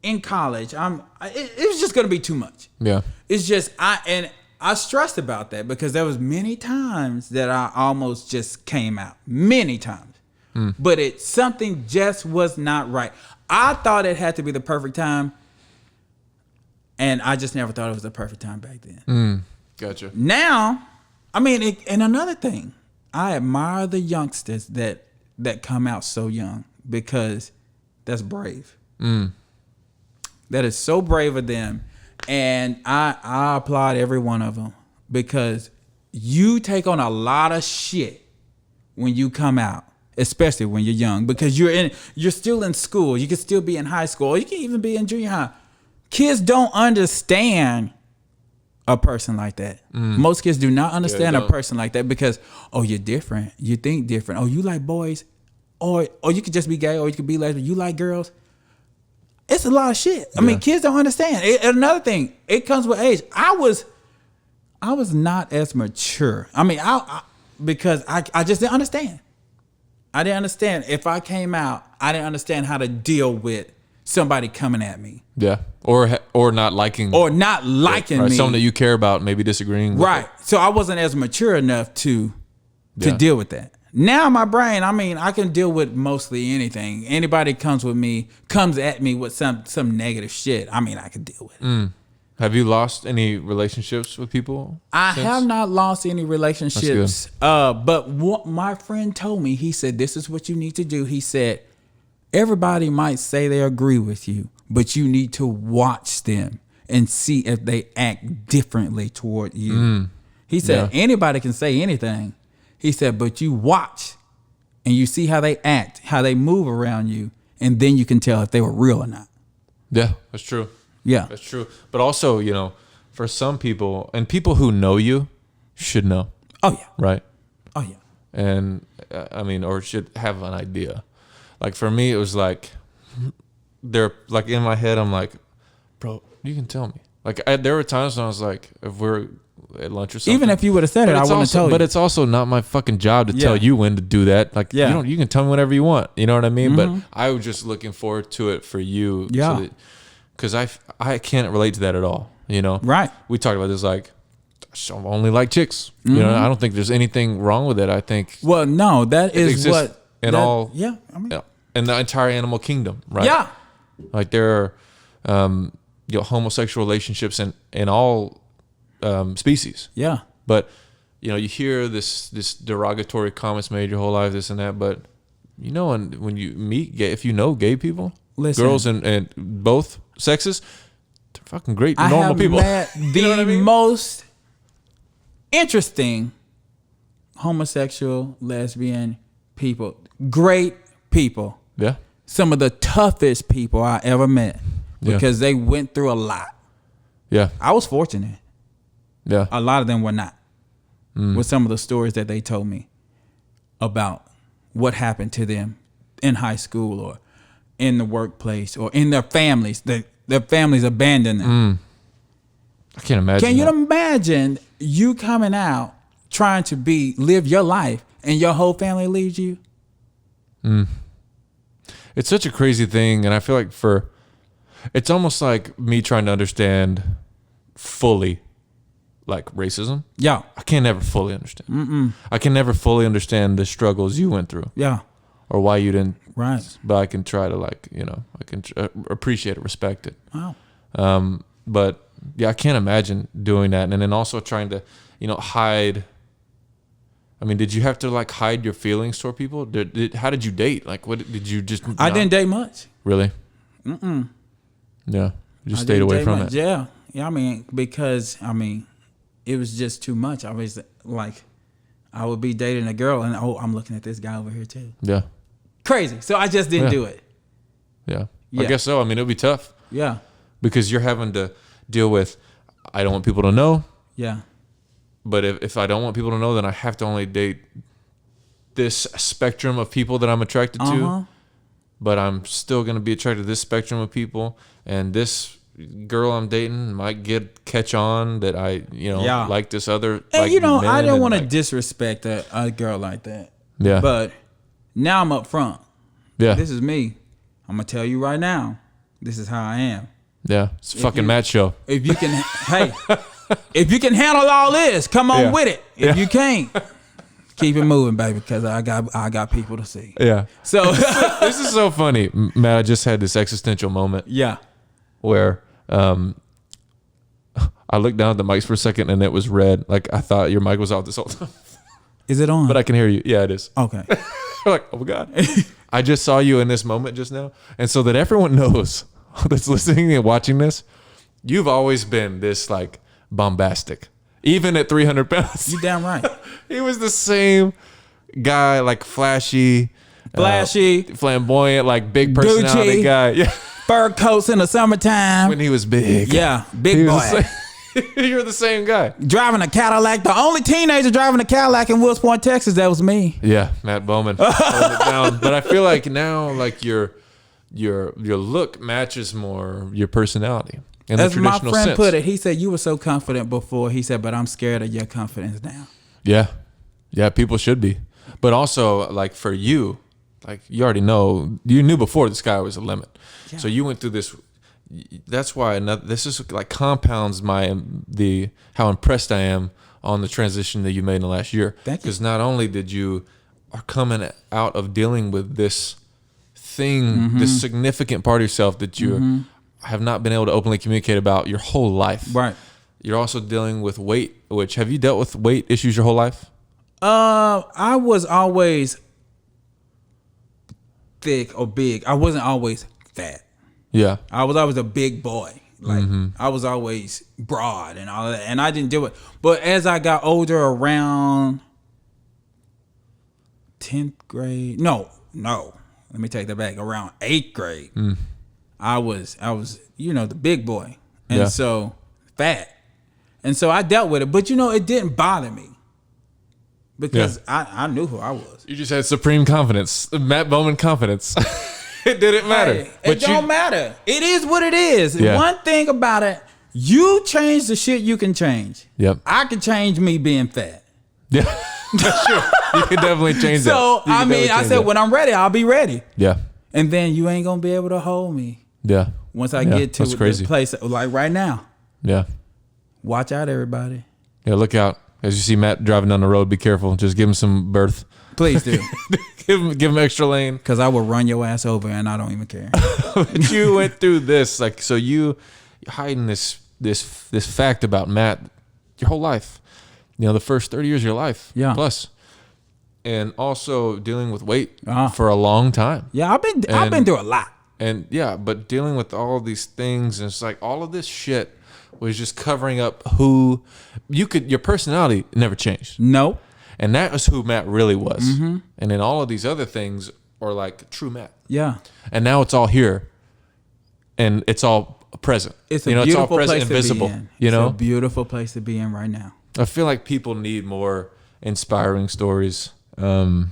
in college. It was just going to be too much. Yeah. It's just, I stressed about that because there was many times that I almost just came out. Many times. But something just was not right. I thought it had to be the perfect time. And I just never thought it was the perfect time back then. Gotcha. Now, I mean, and another thing, I admire the youngsters that come out so young because that's brave. That is so brave of them. And I applaud every one of them because you take on a lot of shit when you come out, especially when you're young, because you're still in school. You can still be in high school. Or you can even be in junior high. Kids don't understand a person like that. Most kids do not understand a person like that because, oh, you're different. You think different. Oh, you like boys. Or you could just be gay, or you could be lesbian. You like girls. It's a lot of shit. I mean, kids don't understand. Another thing, it comes with age. I was not as mature. I mean, because I just didn't understand. I didn't understand. If I came out, I didn't understand how to deal with somebody coming at me. Yeah. Or not liking. Or not liking me. Someone that you care about, maybe disagreeing with. Right. So I wasn't as mature enough to deal with that. Now my brain, I mean, I can deal with mostly anything. Anybody comes at me with some negative shit, I mean, I can deal with it. Have you lost any relationships with people? I have not lost any relationships. But what my friend told me, he said, this is what you need to do. He said, everybody might say they agree with you, but you need to watch them and see if they act differently toward you. He said, anybody can say anything. He said, but you watch and you see how they act, how they move around you, and then you can tell if they were real or not. Yeah, that's true. Yeah. That's true. But also, you know, for some people, and people who know you should know. Oh, yeah. Right? Oh, yeah. And, I mean, or should have an idea. Like, for me, it was like, like, in my head, I'm like, bro, you can tell me. Like, there were times when I was like, if we're at lunch or something. Even if you would have said it, I wouldn't have told you. But it's also not my fucking job to tell you when to do that. Like, you can tell me whatever you want. You know what I mean? But I was just looking forward to it for you. Yeah. Because I can't relate to that at all. You know? Right. We talked about this, like, I only like chicks. You know, I don't think there's anything wrong with it. I think. Well, no, that is what. Yeah. I mean. In the entire animal kingdom, right? Yeah. Like, there are homosexual relationships in all species. Yeah. But, you know, you hear this derogatory comments made your whole life, this and that. But, you know, and when you meet if you know gay people, girls and both sexes, they're fucking great, normal people. Met you know what I mean? Most interesting homosexual, lesbian people, great people. Yeah. Some of the toughest people I ever met because they went through a lot. Yeah. I was fortunate. Yeah. A lot of them were not. With some of the stories that they told me about what happened to them in high school or in the workplace or in their families. Their families abandoned them. I can't imagine. Can you imagine you coming out trying to live your life and your whole family leaves you? It's such a crazy thing, and I feel like it's almost like me trying to understand fully, like, racism. Yeah. I can never fully understand. I can never fully understand the struggles you went through. Yeah. Or why you didn't. Right. But I can try to, like, you know, I can appreciate it, respect it. Wow. But yeah, I can't imagine doing that, and then also trying to, you know, hide. I mean, did you have to, like, hide your feelings toward people? How did you date? Like, what did you just? I didn't date much. Really? Yeah, you just stayed away from it. Yeah. I mean, because it was just too much. I was like, I would be dating a girl, and I'm looking at this guy over here too. Yeah. Crazy. So I just didn't do it. Yeah. I guess so. I mean, it would be tough. Yeah. Because you're having to deal with, I don't want people to know. Yeah. But if I don't want people to know, then I have to only date this spectrum of people that I'm attracted to. But I'm still going to be attracted to this spectrum of people. And this girl I'm dating might catch on that I, like this other. And, like, I don't want to disrespect a girl like that. Yeah. But now I'm up front. Yeah. This is me. I'm going to tell you right now. This is how I am. Yeah. It's a fucking Matt show. If you can, hey, if you can handle all this, come on with it. If you can't, keep it moving, baby, because I got people to see. Yeah. So this is so funny, Matt. I just had this existential moment. Yeah. Where I looked down at the mics for a second and it was red. Like I thought your mic was off this whole time. Is it on? But I can hear you. Yeah, it is. Okay. Like, oh my God. I just saw you in this moment just now. And so that everyone knows that's listening and watching this, you've always been this like bombastic. Even at 300 pounds. You damn right. He was the same guy, like flashy, flamboyant, like big personality Gucci, guy. Yeah. Fur coats in the summertime. When he was big. Yeah, big boy. You're the same guy. Driving a Cadillac. The only teenager driving a Cadillac in Wills Point, Texas, that was me. Yeah, Matt Bowman. Holding it down. But I feel like now, like your look matches more your personality. In As the my traditional friend sense. put it, he said, you were so confident before. He said, but I'm scared of your confidence now. Yeah. Yeah, people should be. But also, like, for you, like, you already know, you knew before the sky was the limit. Yeah. So you went through this. That's why this is like compounds how impressed I am on the transition that you made in the last year. Thank you. Because not only did you are coming out of dealing with this thing, this significant part of yourself that you have not been able to openly communicate about your whole life. Right. You're also dealing with weight, which have you dealt with weight issues your whole life? I was always thick or big. I wasn't always fat. Yeah. I was always a big boy. Like I was always broad and all of that. And I didn't do it. But as I got older, around 10th grade, no. Let me take that back. Around 8th grade, I was, the big boy. And so fat. And so I dealt with it. But it didn't bother me. Because I knew who I was. You just had supreme confidence. Matt Bowman confidence. It didn't matter. Hey, it don't matter. It is what it is. Yeah. One thing about it, you change the shit you can change. Yep. I can change me being fat. Yeah. That's true. You can definitely change that. So, I said, when I'm ready, I'll be ready. Yeah. And then you ain't going to be able to hold me. Yeah. Once I get to the place, like right now. Yeah. Watch out, everybody. Yeah, look out. As you see Matt driving down the road, be careful. Just give him some berth. Please do. give him extra lane. Because I will run your ass over and I don't even care. But you went through this. Like, so you hiding this fact about Matt your whole life. The first 30 years of your life. Yeah. Plus. And also dealing with weight for a long time. Yeah, I've been through a lot. And yeah, but dealing with all these things, and it's like all of this shit was just covering up who your personality never changed. No. And that was who Matt really was. And then all of these other things are like true Matt. Yeah. And now it's all here. And it's all present. It's a beautiful it's all present place and to visible. be in. It's a beautiful place to be in right now. I feel like people need more inspiring stories. And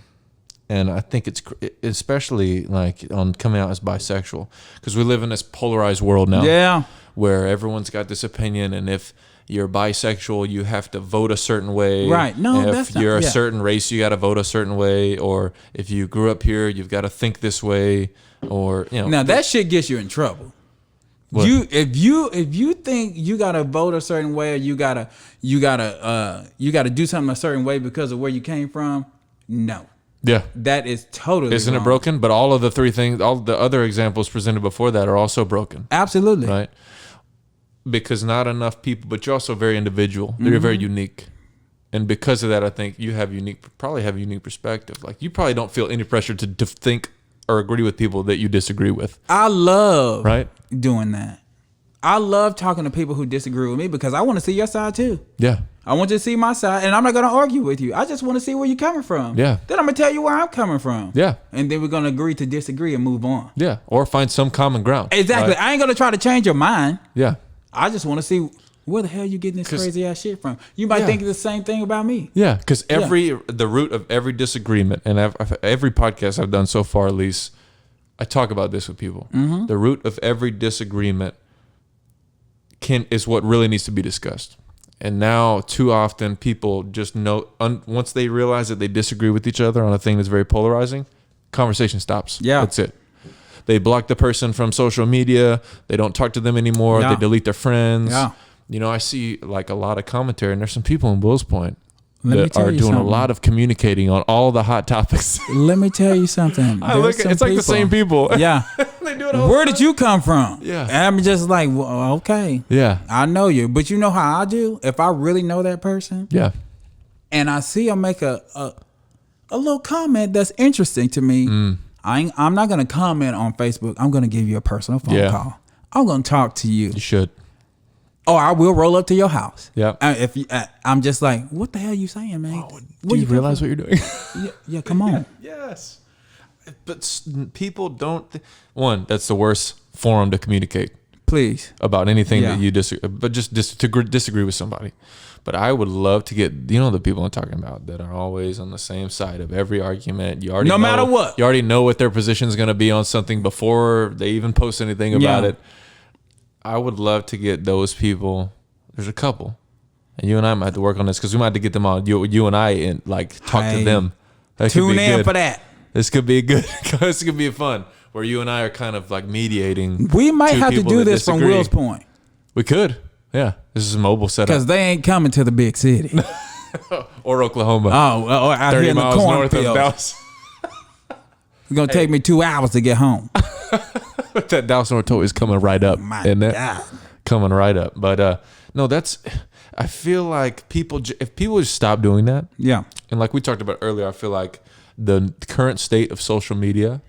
I think it's especially like on coming out as bisexual, because we live in this polarized world now. Yeah. Where everyone's got this opinion, and if you're bisexual, you have to vote a certain way. Right. No, if that's not. you're a certain race, you got to vote a certain way. Or if you grew up here, you've got to think this way. Or Now that shit gets you in trouble. What? If you think you gotta vote a certain way, or you gotta do something a certain way because of where you came from, no. Yeah. That is totally Isn't wrong. it broken? But all of the three things, all the other examples presented before that are also broken. Absolutely. Right? Because not enough people, but you're also very individual. You're very unique. And because of that, I think you probably have a unique perspective. Like, you probably don't feel any pressure to think or agree with people that you disagree with. I love right? doing that. I love talking to people who disagree with me, because I want to see your side too. Yeah. I want you to see my side, and I'm not going to argue with you. I just want to see where you're coming from. Yeah. Then I'm going to tell you where I'm coming from. Yeah. And then we're going to agree to disagree and move on. Yeah. Or find some common ground. Exactly. Right? I ain't going to try to change your mind. Yeah. I just want to see where the hell you getting this crazy ass shit from? You might think the same thing about me. Yeah, because the root of every disagreement, and every podcast I've done so far, at least, I talk about this with people. Mm-hmm. The root of every disagreement is what really needs to be discussed. And now, too often, people just know once they realize that they disagree with each other on a thing that's very polarizing, conversation stops. Yeah, that's it. They block the person from social media. They don't talk to them anymore. Yeah. They delete their friends. Yeah. You know, I see like a lot of commentary, and there's some people in Will's Point that are doing a lot of communicating on all the hot topics. Let me tell you something. It's like the same people. Yeah. They do it all Where the did time. you come from? Yeah. And I'm just like, well, okay. Yeah. I know you. But you know how I do? If I really know that person Yeah. and I see them make a little comment that's interesting to me, I'm not going to comment on Facebook. I'm going to give you a personal phone call. I'm going to talk to you. You should. Or I will roll up to your house. Yeah. If you, I'm just like, what the hell you saying, man? Do you realize what you're doing? Yeah, come on. Yes. But people don't. One, that's the worst forum to communicate. Please. About anything that you disagree, but just to disagree with somebody. But I would love to get, the people I'm talking about that are always on the same side of every argument. You already no matter what. You already know what their position is going to be on something before they even post anything about it. I would love to get those people. There's a couple, and you and I might have to work on this because we might have to get them on. You and I and talk to them. That tune in for that. This could be good. This could be fun where you and I are kind of like mediating. We might have to do this from Will's Point. We could. Yeah, this is a mobile setup. Because they ain't coming to the big city. Or Oklahoma. Or out 30 here in the miles north of cornfield. Dallas. It's going to take me 2 hours to get home. That Dallas North Toll is coming right up. My isn't it? God. Coming right up. But no, I feel like if people just stop doing that. Yeah. And like we talked about earlier, I feel like the current state of social media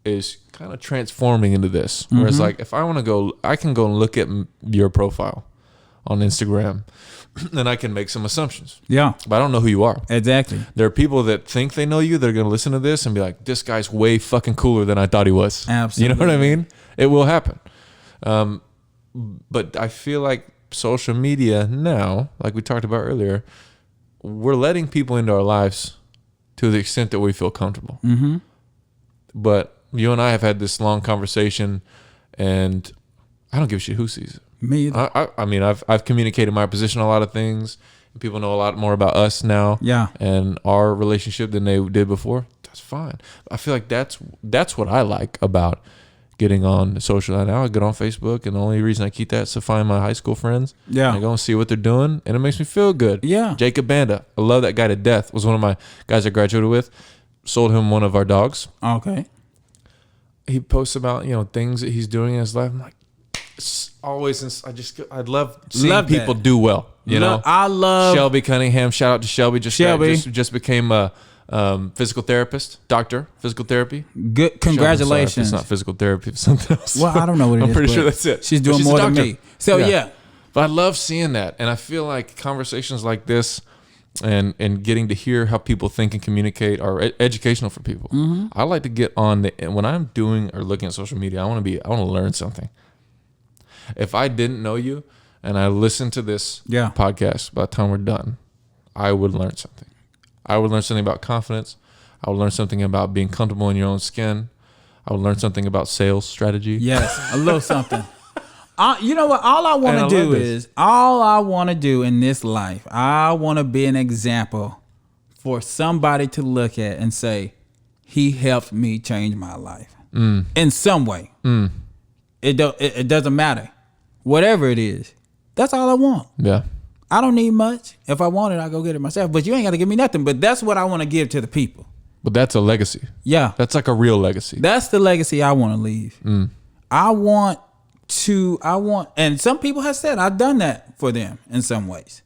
is kind of transforming into this. Whereas like if I want to go, I can go and look at your profile on Instagram and I can make some assumptions. Yeah. But I don't know who you are. Exactly. There are people that think they know you that are going to listen to this and be like, this guy's way fucking cooler than I thought he was. Absolutely. You know what I mean? It will happen. But I feel like social media now, like we talked about earlier, we're letting people into our lives to the extent that we feel comfortable. Mm-hmm. But you and I have had this long conversation, and I don't give a shit who sees it. Me either. I mean, I've communicated my position on a lot of things. People know a lot more about us now, and our relationship than they did before. That's fine. I feel like that's what I like about getting on social. Now I get on Facebook, and the only reason I keep that is to find my high school friends. Yeah, I go and see what they're doing, and it makes me feel good. Yeah, Jacob Banda, I love that guy to death. Was one of my guys I graduated with. Sold him one of our dogs. Okay. He posts about things that he's doing in his life. I'm like, it's always. I love seeing people do well. I love Shelby Cunningham. Shout out to Shelby. Just became a physical therapist, doctor, physical therapy. Good, congratulations. It's not physical therapy, it's something else. Well, I don't know what it is. I'm pretty sure that's it. She's doing more than me. So yeah. But I love seeing that, and I feel like conversations like this and getting to hear how people think and communicate are educational for people. Mm-hmm. I like to get on when I'm doing or looking at social media, I want to learn something. If I didn't know you and I listened to this podcast, by the time we're done, I would learn something. I would learn something about confidence. I would learn something about being comfortable in your own skin. I would learn something about sales strategy. Yes, a little something. You know what? All I want to do in this life, I want to be an example for somebody to look at and say, he helped me change my life in some way. It doesn't matter. Whatever it is, that's all I want. Yeah. I don't need much. If I want it, I'll go get it myself. But you ain't got to give me nothing. But that's what I want to give to the people. But that's a legacy. Yeah. That's like a real legacy. That's the legacy I want to leave. I want, and some people have said I've done that for them in some ways.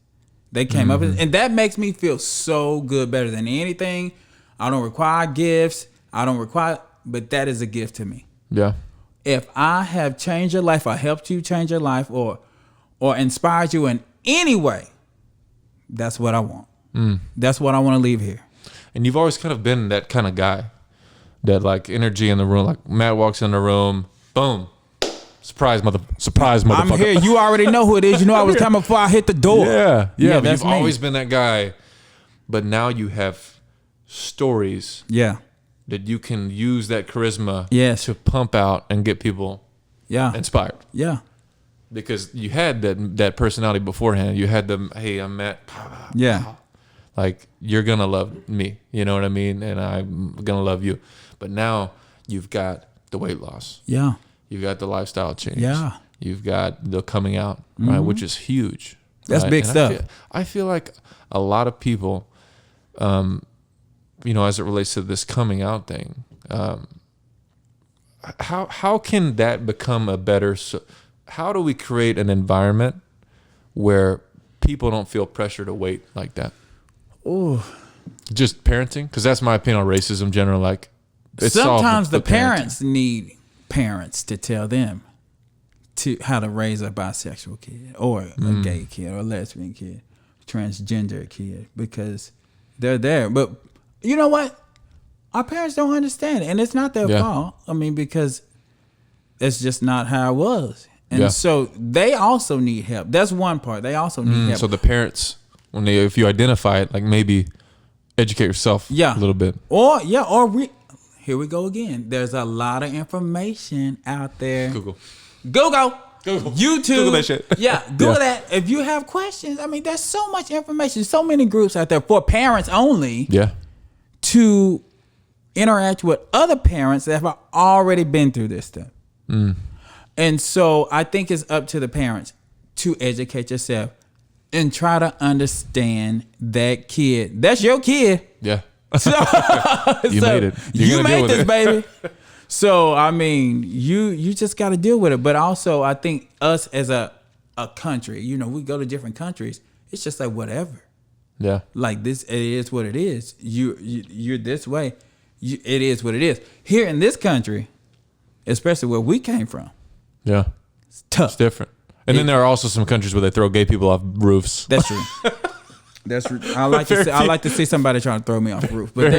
They came up, and that makes me feel so good, better than anything. I don't require gifts. But that is a gift to me. Yeah. If I have changed your life or helped you change your life or inspired you in any way, that's what I want. That's what I want to leave here. And you've always kind of been that kind of guy, that like energy in the room. Like Matt walks in the room, boom, Surprise, motherfucker. I'm here. You already know who it is. You know I was coming before I hit the door. Yeah. But that's you've me. always been that guy. But now you have stories Yeah. that you can use that charisma Yes. to pump out and get people inspired. Yeah. Because you had that personality beforehand. You had the, hey, I'm Matt. Yeah. Like, you're going to love me. You know what I mean? And I'm going to love you. But now you've got the weight loss. Yeah. You've got the lifestyle change. Yeah. You've got the coming out, right? Which is huge. That's right? big And stuff. I feel like a lot of people, as it relates to this coming out thing, how can that become a better? How do we create an environment where people don't feel pressure to wait like that? Ooh. Just parenting, because that's my opinion on racism in general. Like, it's sometimes all the parents need parents to tell them to how to raise a bisexual kid or a gay kid or a lesbian kid, transgender kid, because they're there. But you know what? Our parents don't understand it, and it's not their fault. I mean, because it's just not how it was. And so they also need help. That's one part. They also need help. So the parents, if you identify it, like, maybe educate yourself a little bit. Here we go again. There's a lot of information out there. Google. YouTube. Google that shit. Google that. If you have questions, I mean, there's so much information, so many groups out there for parents only. Yeah. To interact with other parents that have already been through this stuff. And so I think it's up to the parents to educate yourself and try to understand that kid. That's your kid. Yeah. So, you made it. You made this, baby. So, I mean, you just got to deal with it. But also, I think us as a country, we go to different countries. It's just like whatever. Yeah. Like this, it is what it is. You're this way. It is what it is. Here in this country, especially where we came from. Yeah. It's tough. It's different. And then there are also some countries where they throw gay people off roofs. That's true. That's true. I like to see somebody trying to throw me off the roof. But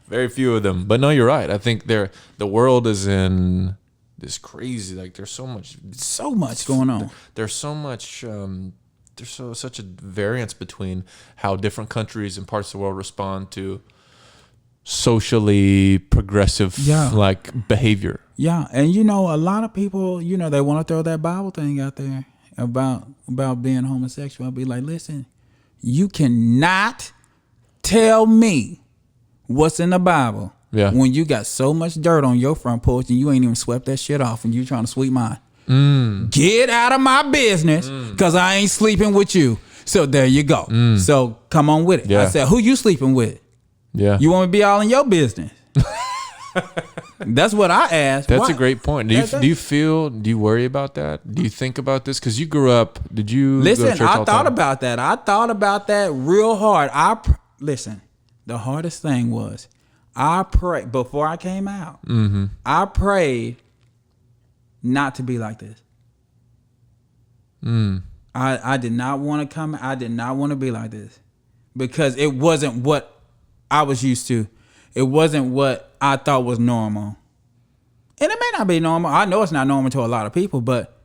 very few of them. But no, you're right. I think the world is in this crazy, like, there's so much going on. There's so much such a variance between how different countries and parts of the world respond to socially progressive like behavior. Yeah, and a lot of people, they want to throw that Bible thing out there about being homosexual. I'll be like, listen, you cannot tell me what's in the Bible when you got so much dirt on your front porch and you ain't even swept that shit off and you trying to sweep mine. Get out of my business, because I ain't sleeping with you. So there you go. So come on with it. I said, who you sleeping with? Yeah. You want me to be all in your business? That's what I asked. That's a great point. Do you worry about that? Do you think about this? Because you grew up, did you listen? Go to church I all the thought time? about that. I thought about that real hard. Listen. The hardest thing was I prayed before I came out. I prayed not to be like this. I did not want to come. I did not want to be like this because it wasn't what I was used to. It wasn't what I thought was normal. And it may not be normal. I know it's not normal to a lot of people, but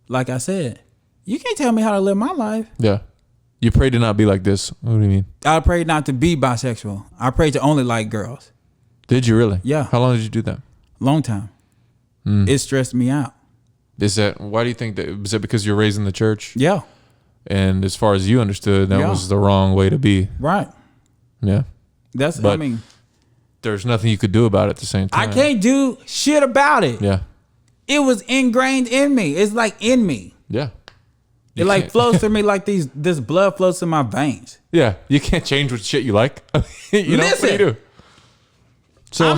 like I said, you can't tell me how to live my life. Yeah. You pray to not be like this. What do you mean? I prayed not to be bisexual. I prayed to only like girls. Did you really? Yeah. How long did you do that? Long time. It stressed me out. Why do you think that? Was it because you're raised in the church? Yeah. And as far as you understood, that was the wrong way to be. Right. Yeah. I mean, there's nothing you could do about it at the same time. I can't do shit about it. Yeah. It was ingrained in me. It's like in me. Yeah. It like flows through me like this blood flows through my veins. Yeah. You can't change what shit you like. Listen. What do you do? So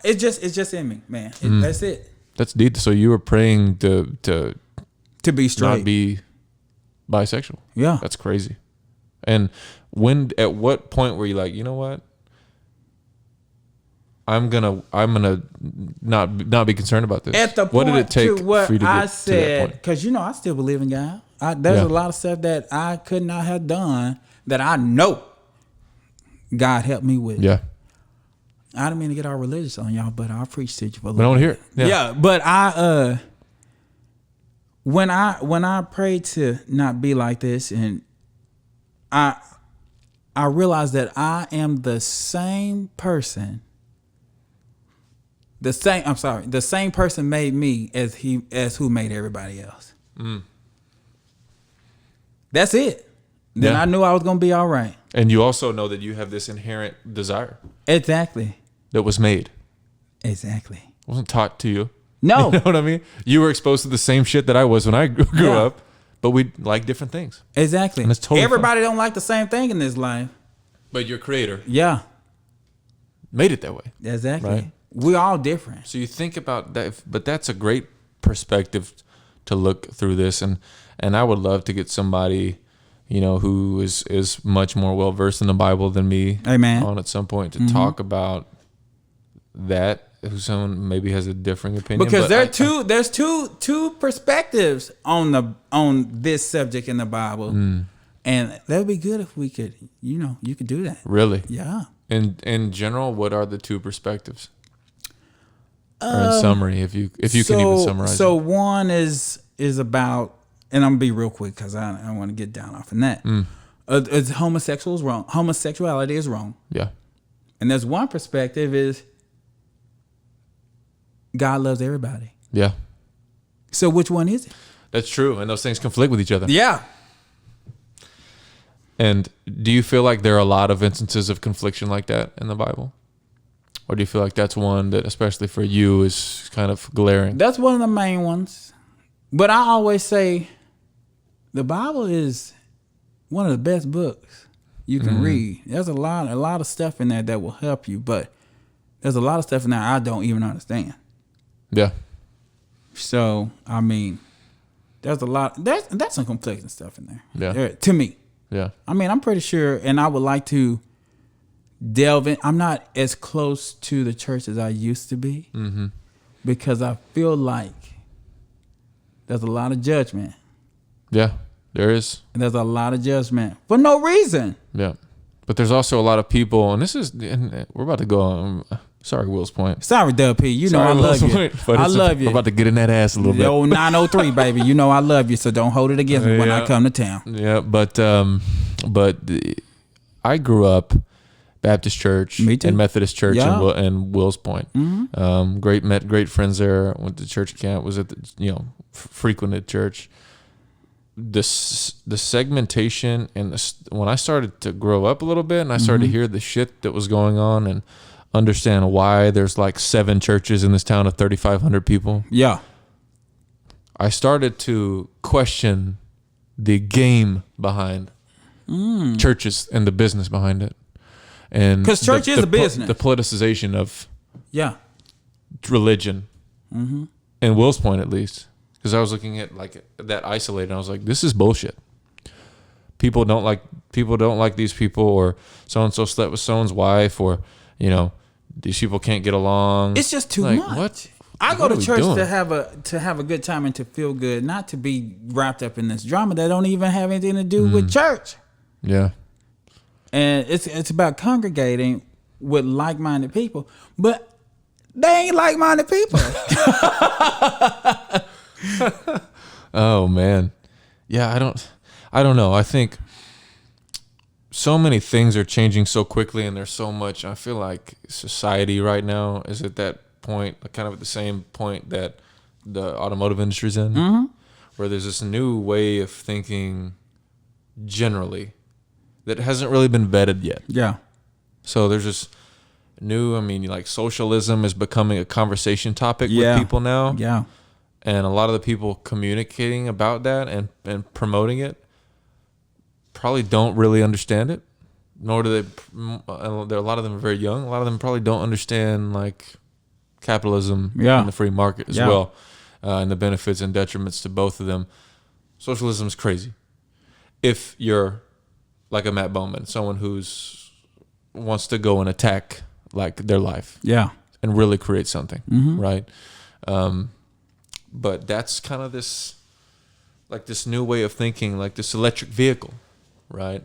it's just in me, man. That's it. That's deep. So you were praying to be straight, not be bisexual. Yeah. That's crazy. And at what point were you like, you know what? I'm gonna not be concerned about this. At the point, what did it take for you to get to that point? Because I still believe in God. There's a lot of stuff that I could not have done that I know God helped me with. Yeah. I didn't mean to get all religious on y'all, but I appreciate you for I don't hear it. Yeah, but I when I pray to not be like this, and I realize that I am the same person. The same person made me as who made everybody else. That's it. Then I knew I was gonna be all right. And you also know that you have this inherent desire Exactly. that was made. Exactly. It wasn't taught to you. No. You know what I mean? You were exposed to the same shit that I was when I grew up, but we like different things. Exactly. And it's totally everybody don't like the same thing in this life. But your creator made it that way. Exactly. Right? We're all different. So you think about that, but that's a great perspective to look through this, and I would love to get somebody, who is much more well versed in the Bible than me, Amen, on at some point to talk about that. Who someone maybe has a differing opinion, because there's two perspectives on this subject in the Bible, and that would be good if we could, you could do that. Really? Yeah. In general, what are the two perspectives? Or in summary, if you can even summarize. So one is about, and I'm gonna be real quick because I want to get down off in that. Homosexual is wrong. Homosexuality is wrong. Yeah. And there's one perspective is God loves everybody. Yeah. So which one is it? That's true, and those things conflict with each other. Yeah. And do you feel like there are a lot of instances of confliction like that in the Bible? Or do you feel like that's one that, especially for you, is kind of glaring? That's one of the main ones. But I always say the Bible is one of the best books you can read. There's a lot of stuff in there that will help you, but there's a lot of stuff in there I don't even understand. Yeah. So, I mean, there's some conflicting stuff in there. Yeah. To me. Yeah. I mean, I'm pretty sure, and I would like to delve in. I'm not as close to the church as I used to be, because I feel like there's a lot of judgment. Yeah, there is. And there's a lot of judgment for no reason. Yeah. But there's also a lot of people, and we're about to go on. Sorry, Will's Point. Sorry, Dub P. You know I love you. I love you. We're about to get in that ass a little bit. Yo, 903, baby. You know I love you, so don't hold it against me when I come to town. Yeah, but I grew up Baptist church and Methodist church in Will's Point. Met great friends there. Went to church camp. Was at the frequented church. The segmentation and when I started to grow up a little bit and I started to hear the shit that was going on and understand why there's like 7 churches in this town of 3,500 people. Yeah. I started to question the game behind churches and the business behind it. And because church is a business. The politicization of religion. In Will's Point, at least. Because I was looking at like that isolated and I was like, this is bullshit. People don't like these people, or so-and-so slept with someone's wife, or these people can't get along. It's just too much. What? I go to church to have a good time and to feel good, not to be wrapped up in this drama that don't even have anything to do with church. Yeah. And it's about congregating with like-minded people, but they ain't like-minded people. Oh man. Yeah, I don't know. I think so many things are changing so quickly, and there's so much. I feel like society right now is at that point, kind of at the same point that the automotive industry's in, where there's this new way of thinking generally that hasn't really been vetted yet. Yeah. So there's this new, like socialism is becoming a conversation topic with people now. Yeah. And a lot of the people communicating about that and promoting it probably don't really understand it, nor do they. A lot of them are very young. A lot of them probably don't understand like capitalism and the free market as well, and the benefits and detriments to both of them. Socialism is crazy. If you're like a Matt Bowman, someone who's wants to go and attack like their life, and really create something, right? But that's kind of this new way of thinking, like this electric vehicle, right?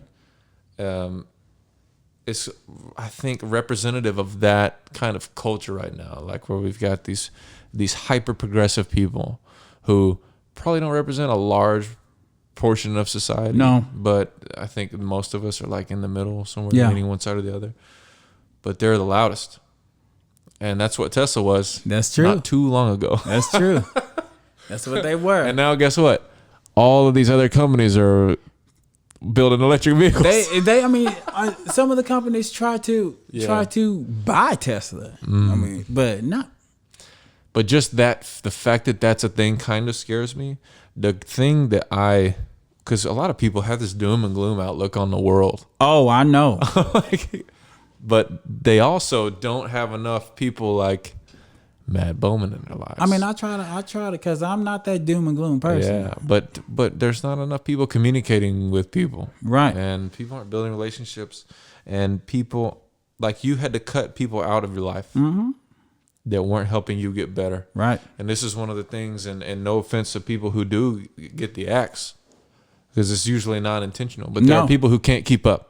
is, I think, representative of that kind of culture right now. Like where we've got these hyper progressive people who probably don't represent a large portion of society. No. But I think most of us are like in the middle, somewhere leaning one side or the other. But they're the loudest. And that's what Tesla was. That's true. Not too long ago. That's true. That's what they were. And now guess what? All of these other companies are building electric vehicles. I mean, some of the companies try to buy Tesla. I mean, but not. But just the fact that that's a thing kind of scares me. The thing that because a lot of people have this doom and gloom outlook on the world. Oh, I know. But they also don't have enough people like Matt Bowman in their lives. I mean, I try to, because I'm not that doom and gloom person. Yeah, but there's not enough people communicating with people. Right. And people aren't building relationships. And people, like, you had to cut people out of your life that weren't helping you get better. Right. And this is one of the things, and no offense to people who do get the axe, because it's usually not intentional. But there are people who can't keep up.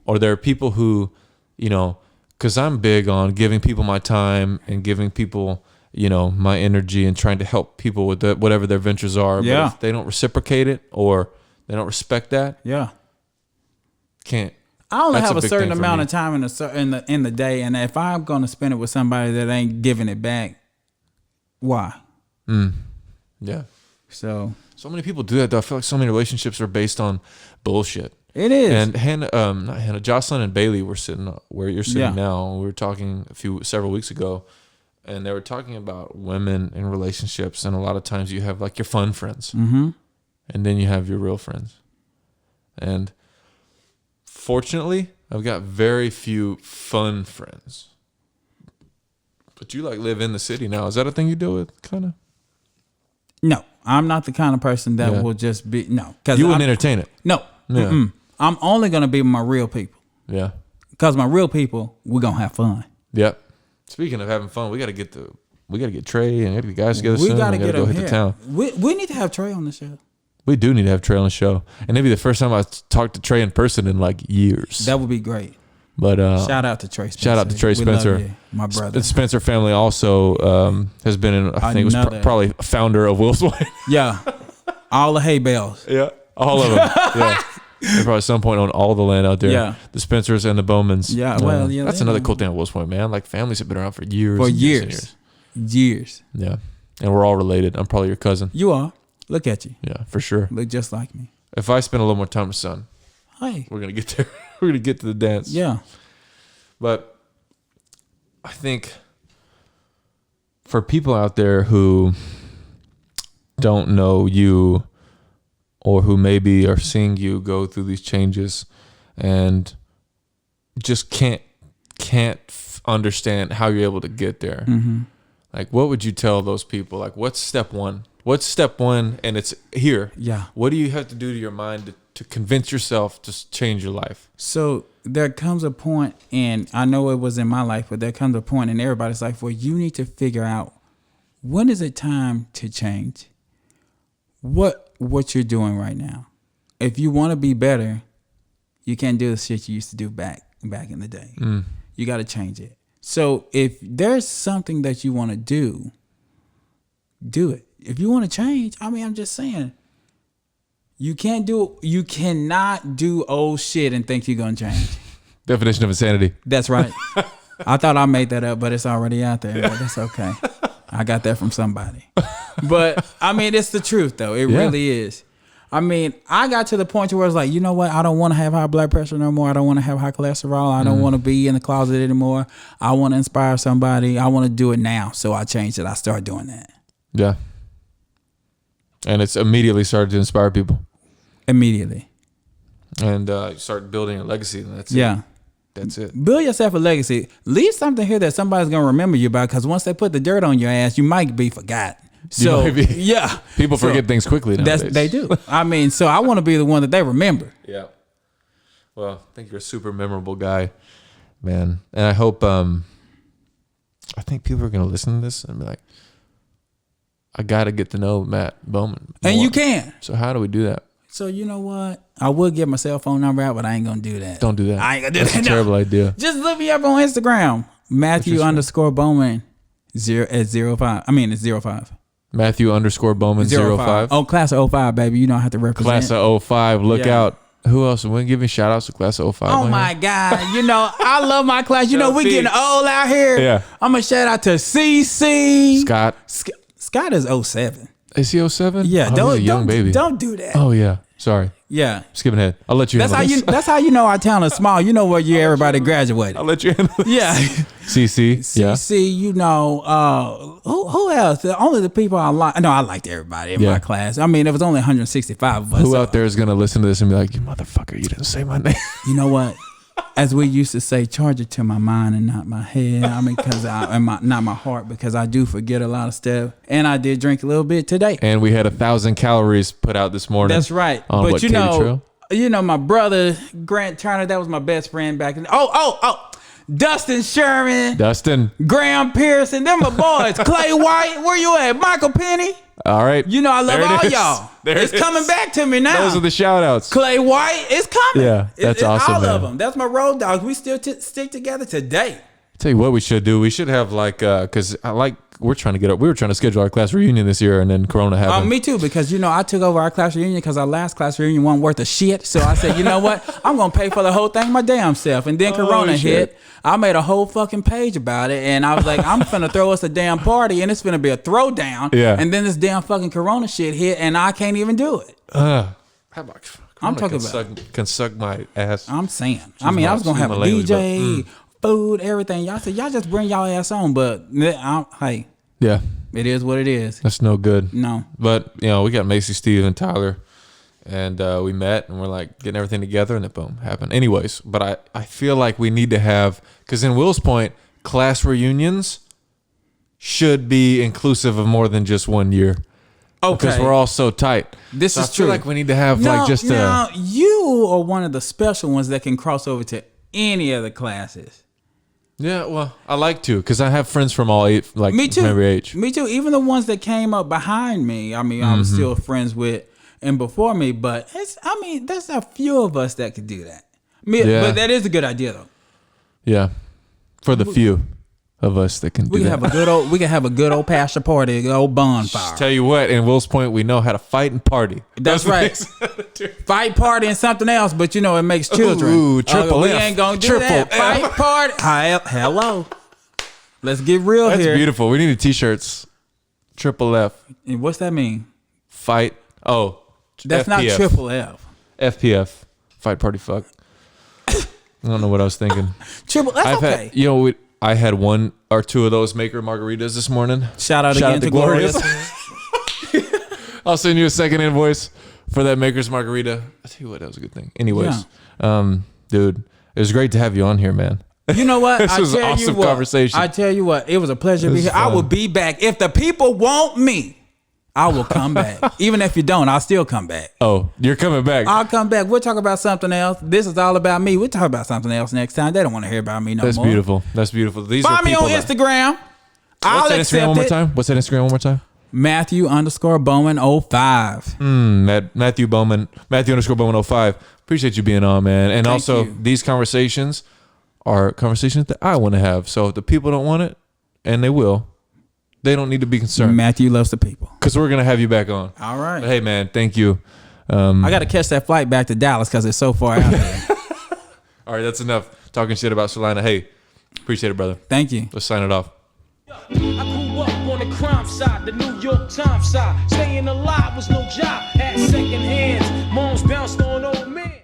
Or there are people who, because I'm big on giving people my time and giving people, my energy and trying to help people with whatever their ventures are. Yeah. But if they don't reciprocate it or they don't respect that, can't. I only have a certain amount of time in the day, and if I'm going to spend it with somebody that ain't giving it back, why? Yeah. So many people do that, though. I feel like so many relationships are based on bullshit. It is. And Jocelyn and Bailey were sitting where you're sitting now. We were talking several weeks ago, and they were talking about women in relationships. And a lot of times you have like your fun friends, and then you have your real friends. And fortunately, I've got very few fun friends. But you like live in the city now. Is that a thing you deal with, kind of? No, I'm not the kind of person that will just be because you wouldn't entertain it. No. Yeah. I'm only going to be with my real people. Yeah. Because my real people, we're going to have fun. Yep. Speaking of having fun, we got to get Trey and get the guys together soon. We got to get go him hit here. the town. We need to have Trey on the show. We do need to have Trey on the show. And it'd be the first time I talked to Trey in person in like years. That would be great. But shout out to Trey Spencer. Shout out to Trey Spencer. We love you, my brother. The Spencer family also has been in, I think it was probably founder of Will's Point. Yeah. All the hay bales. Yeah. All of them. Yeah. They probably at some point own all the land out there. Yeah. The Spencers and the Bowmans. Yeah. Well, that's another cool thing at Will's Point, man. Like families have been around for years. For and years. Years. Yeah. And we're all related. I'm probably your cousin. You are. Look at you. Yeah, for sure. Look just like me. If I spend a little more time with son, hey, we're going to get there. We're going to get to the dance. Yeah. But I think for people out there who don't know you or who maybe are seeing you go through these changes and just can't understand how you're able to get there. Mm-hmm. Like, what would you tell those people? Like, what's step one? What's step one? And it's here. Yeah. What do you have to do to your mind to convince yourself to change your life? So there comes a point, and I know it was in my life, but there comes a point in everybody's life where you need to figure out, when is it time to change? What you're doing right now. If you want to be better, you can't do the shit you used to do back in the day. You got to change it. So if there's something that you want to do it. If you want to change, I mean, I'm just saying, you cannot do old shit and think you're going to change. Definition of insanity. That's right. I thought I made that up, but it's already out there. But it's okay. I got that from somebody. But I mean, it's the truth though. It really is. I mean, I got to the point where it's like, you know what? I don't want to have high blood pressure no more. I don't want to have high cholesterol. I don't want to be in the closet anymore. I want to inspire somebody. I want to do it now. So I changed it. I started doing that. Yeah. And it's immediately started to inspire people. Immediately. And you start building a legacy. And that's it. Yeah. That's it. Build yourself a legacy. Leave something here that somebody's going to remember you by, because once they put the dirt on your ass, you might be forgot. So, yeah. People forget things quickly nowadays. They do. I mean, so I want to be the one that they remember. Yeah. Well, I think you're a super memorable guy, man. And I hope, I think people are going to listen to this and be like, I got to get to know Matt Bowman more. And you can. So how do we do that? So you know what? I would get my cell phone number out, but I ain't gonna do that. Don't do that. I ain't gonna do That's that. a terrible idea. Just look me up on Instagram. Matthew _ Bowman 05. I mean, it's 05. Matthew _ Bowman 05. Oh, class of 05, baby. You don't have to represent. Class of 05. Look Yeah. out. Who else? We're giving shout outs to class of 05. Oh my God. You know, I love my class. You know, we getting old out here. Yeah. I'm gonna shout out to CC. Scott. Scott is 07. Is he 07? Yeah, he's a young baby. Don't do that. Oh yeah. Sorry. Yeah. Skipping ahead. I'll let you That's how handle you this. that's how you know our town is small. You know where everybody graduated. I'll let you handle this. Yeah. CC. Yeah. CC, you know, who else? Only the people I like. No, I liked everybody in my class. I mean, there was only 165 of us. Who out there is going to listen to this and be like, you motherfucker, you didn't say my name. You know what? As we used to say, charge it to my mind and not my head. I mean, not my heart, because I do forget a lot of stuff. And I did drink a little bit today. And we had 1,000 calories put out this morning. That's right. On But what, you Katy know, Trail? my brother Grant Turner, that was my best friend back in. Dustin Sherman, Dustin. Graham Pearson, them my boys. Clay White, where you at? Michael Penny. All right. You know I love There it all is. y'all. There It's it is. coming back to me now. Those are the shout outs. Clay White, it's coming. Yeah, that's awesome, All of man. them. That's my road dogs. We still stick together today. Tell you what we should do. We should have like, because we were trying to schedule our class reunion this year, and then Corona happened. Me too, because I took over our class reunion because our last class reunion wasn't worth a shit. So I said, you know what? I'm gonna pay for the whole thing my damn self. And then Corona hit. I made a whole fucking page about it, and I was like, I'm finna throw us a damn party, and it's finna be a throwdown. Yeah. And then this damn fucking Corona shit hit, and I can't even do it. How about I'm talking can suck my ass. I'm saying. I mean, I was gonna have a DJ, food, everything. Y'all said y'all just bring y'all ass on, but hey, Yeah, it is what it is. that's no good. No. But we got Macy, Steve, and Tyler, and we met, and we're like getting everything together, and it boom happened. Anyways, but I feel like we need to have, because in Will's Point, class reunions should be inclusive of more than just 1 year. Okay. Because we're all so tight. This So is I feel true. like we need to have Now, you are one of the special ones that can cross over to any of the classes. Yeah, well, I like to, because I have friends from all eight, like Me too. from every age. Me too. Even the ones that came up behind me. I mean, I was still friends with and before me, but there's a few of us that could do that. Yeah. But that is a good idea though. Yeah, for the few of us that can do We can that. have a good old pasture party, a good old bonfire. Tell you what, in Will's Point, we know how to fight and party. That's right. Fight, party, and something else, but it makes children. Ooh, triple We F. ain't gonna do Triple that. F. Fight, party. Hello. Let's get real That's here. beautiful. We need t-shirts. Triple F. And what's that mean? Fight. Oh, That's not FPF. triple F. FPF. Fight, party, fuck. I don't know what I was thinking. Triple. That's okay. I had one or two of those Maker margaritas this morning. Shout out again to Glorious. I'll send you a second invoice for that Maker's margarita. I tell you what, that was a good thing. Anyways, dude, it was great to have you on here, man. You know what? This was an awesome conversation. I tell you what, it was a pleasure to be This here. is I fun. will be back. If the people want me, I will come back. Even if you don't, I'll still come back. Oh, you're coming back. I'll come back. We'll talk about something else. This is all about me. We'll talk about something else next time. They don't want to hear about me no That's more. beautiful. That's beautiful. These are Find me people on that- Instagram. I'll What's that Instagram accept one more it. time? What's that Instagram one more time? Matthew _ Bowman 05. Matthew Bowman, Matthew _ Bowman 05. Appreciate you being on, man. And Thank also, you. these conversations are conversations that I want to have. So if the people don't want it, and they will, they don't need to be concerned. Matthew loves the people. Because we're going to have you back on. All right. But hey, man, thank you. I got to catch that flight back to Dallas because it's so far out there. All right, that's enough talking shit about Salina. Hey, appreciate it, brother. Thank you. Let's sign it off. I grew up on the crime side, the New York Times side. Staying alive was no job, had second hands. Moms bounced on old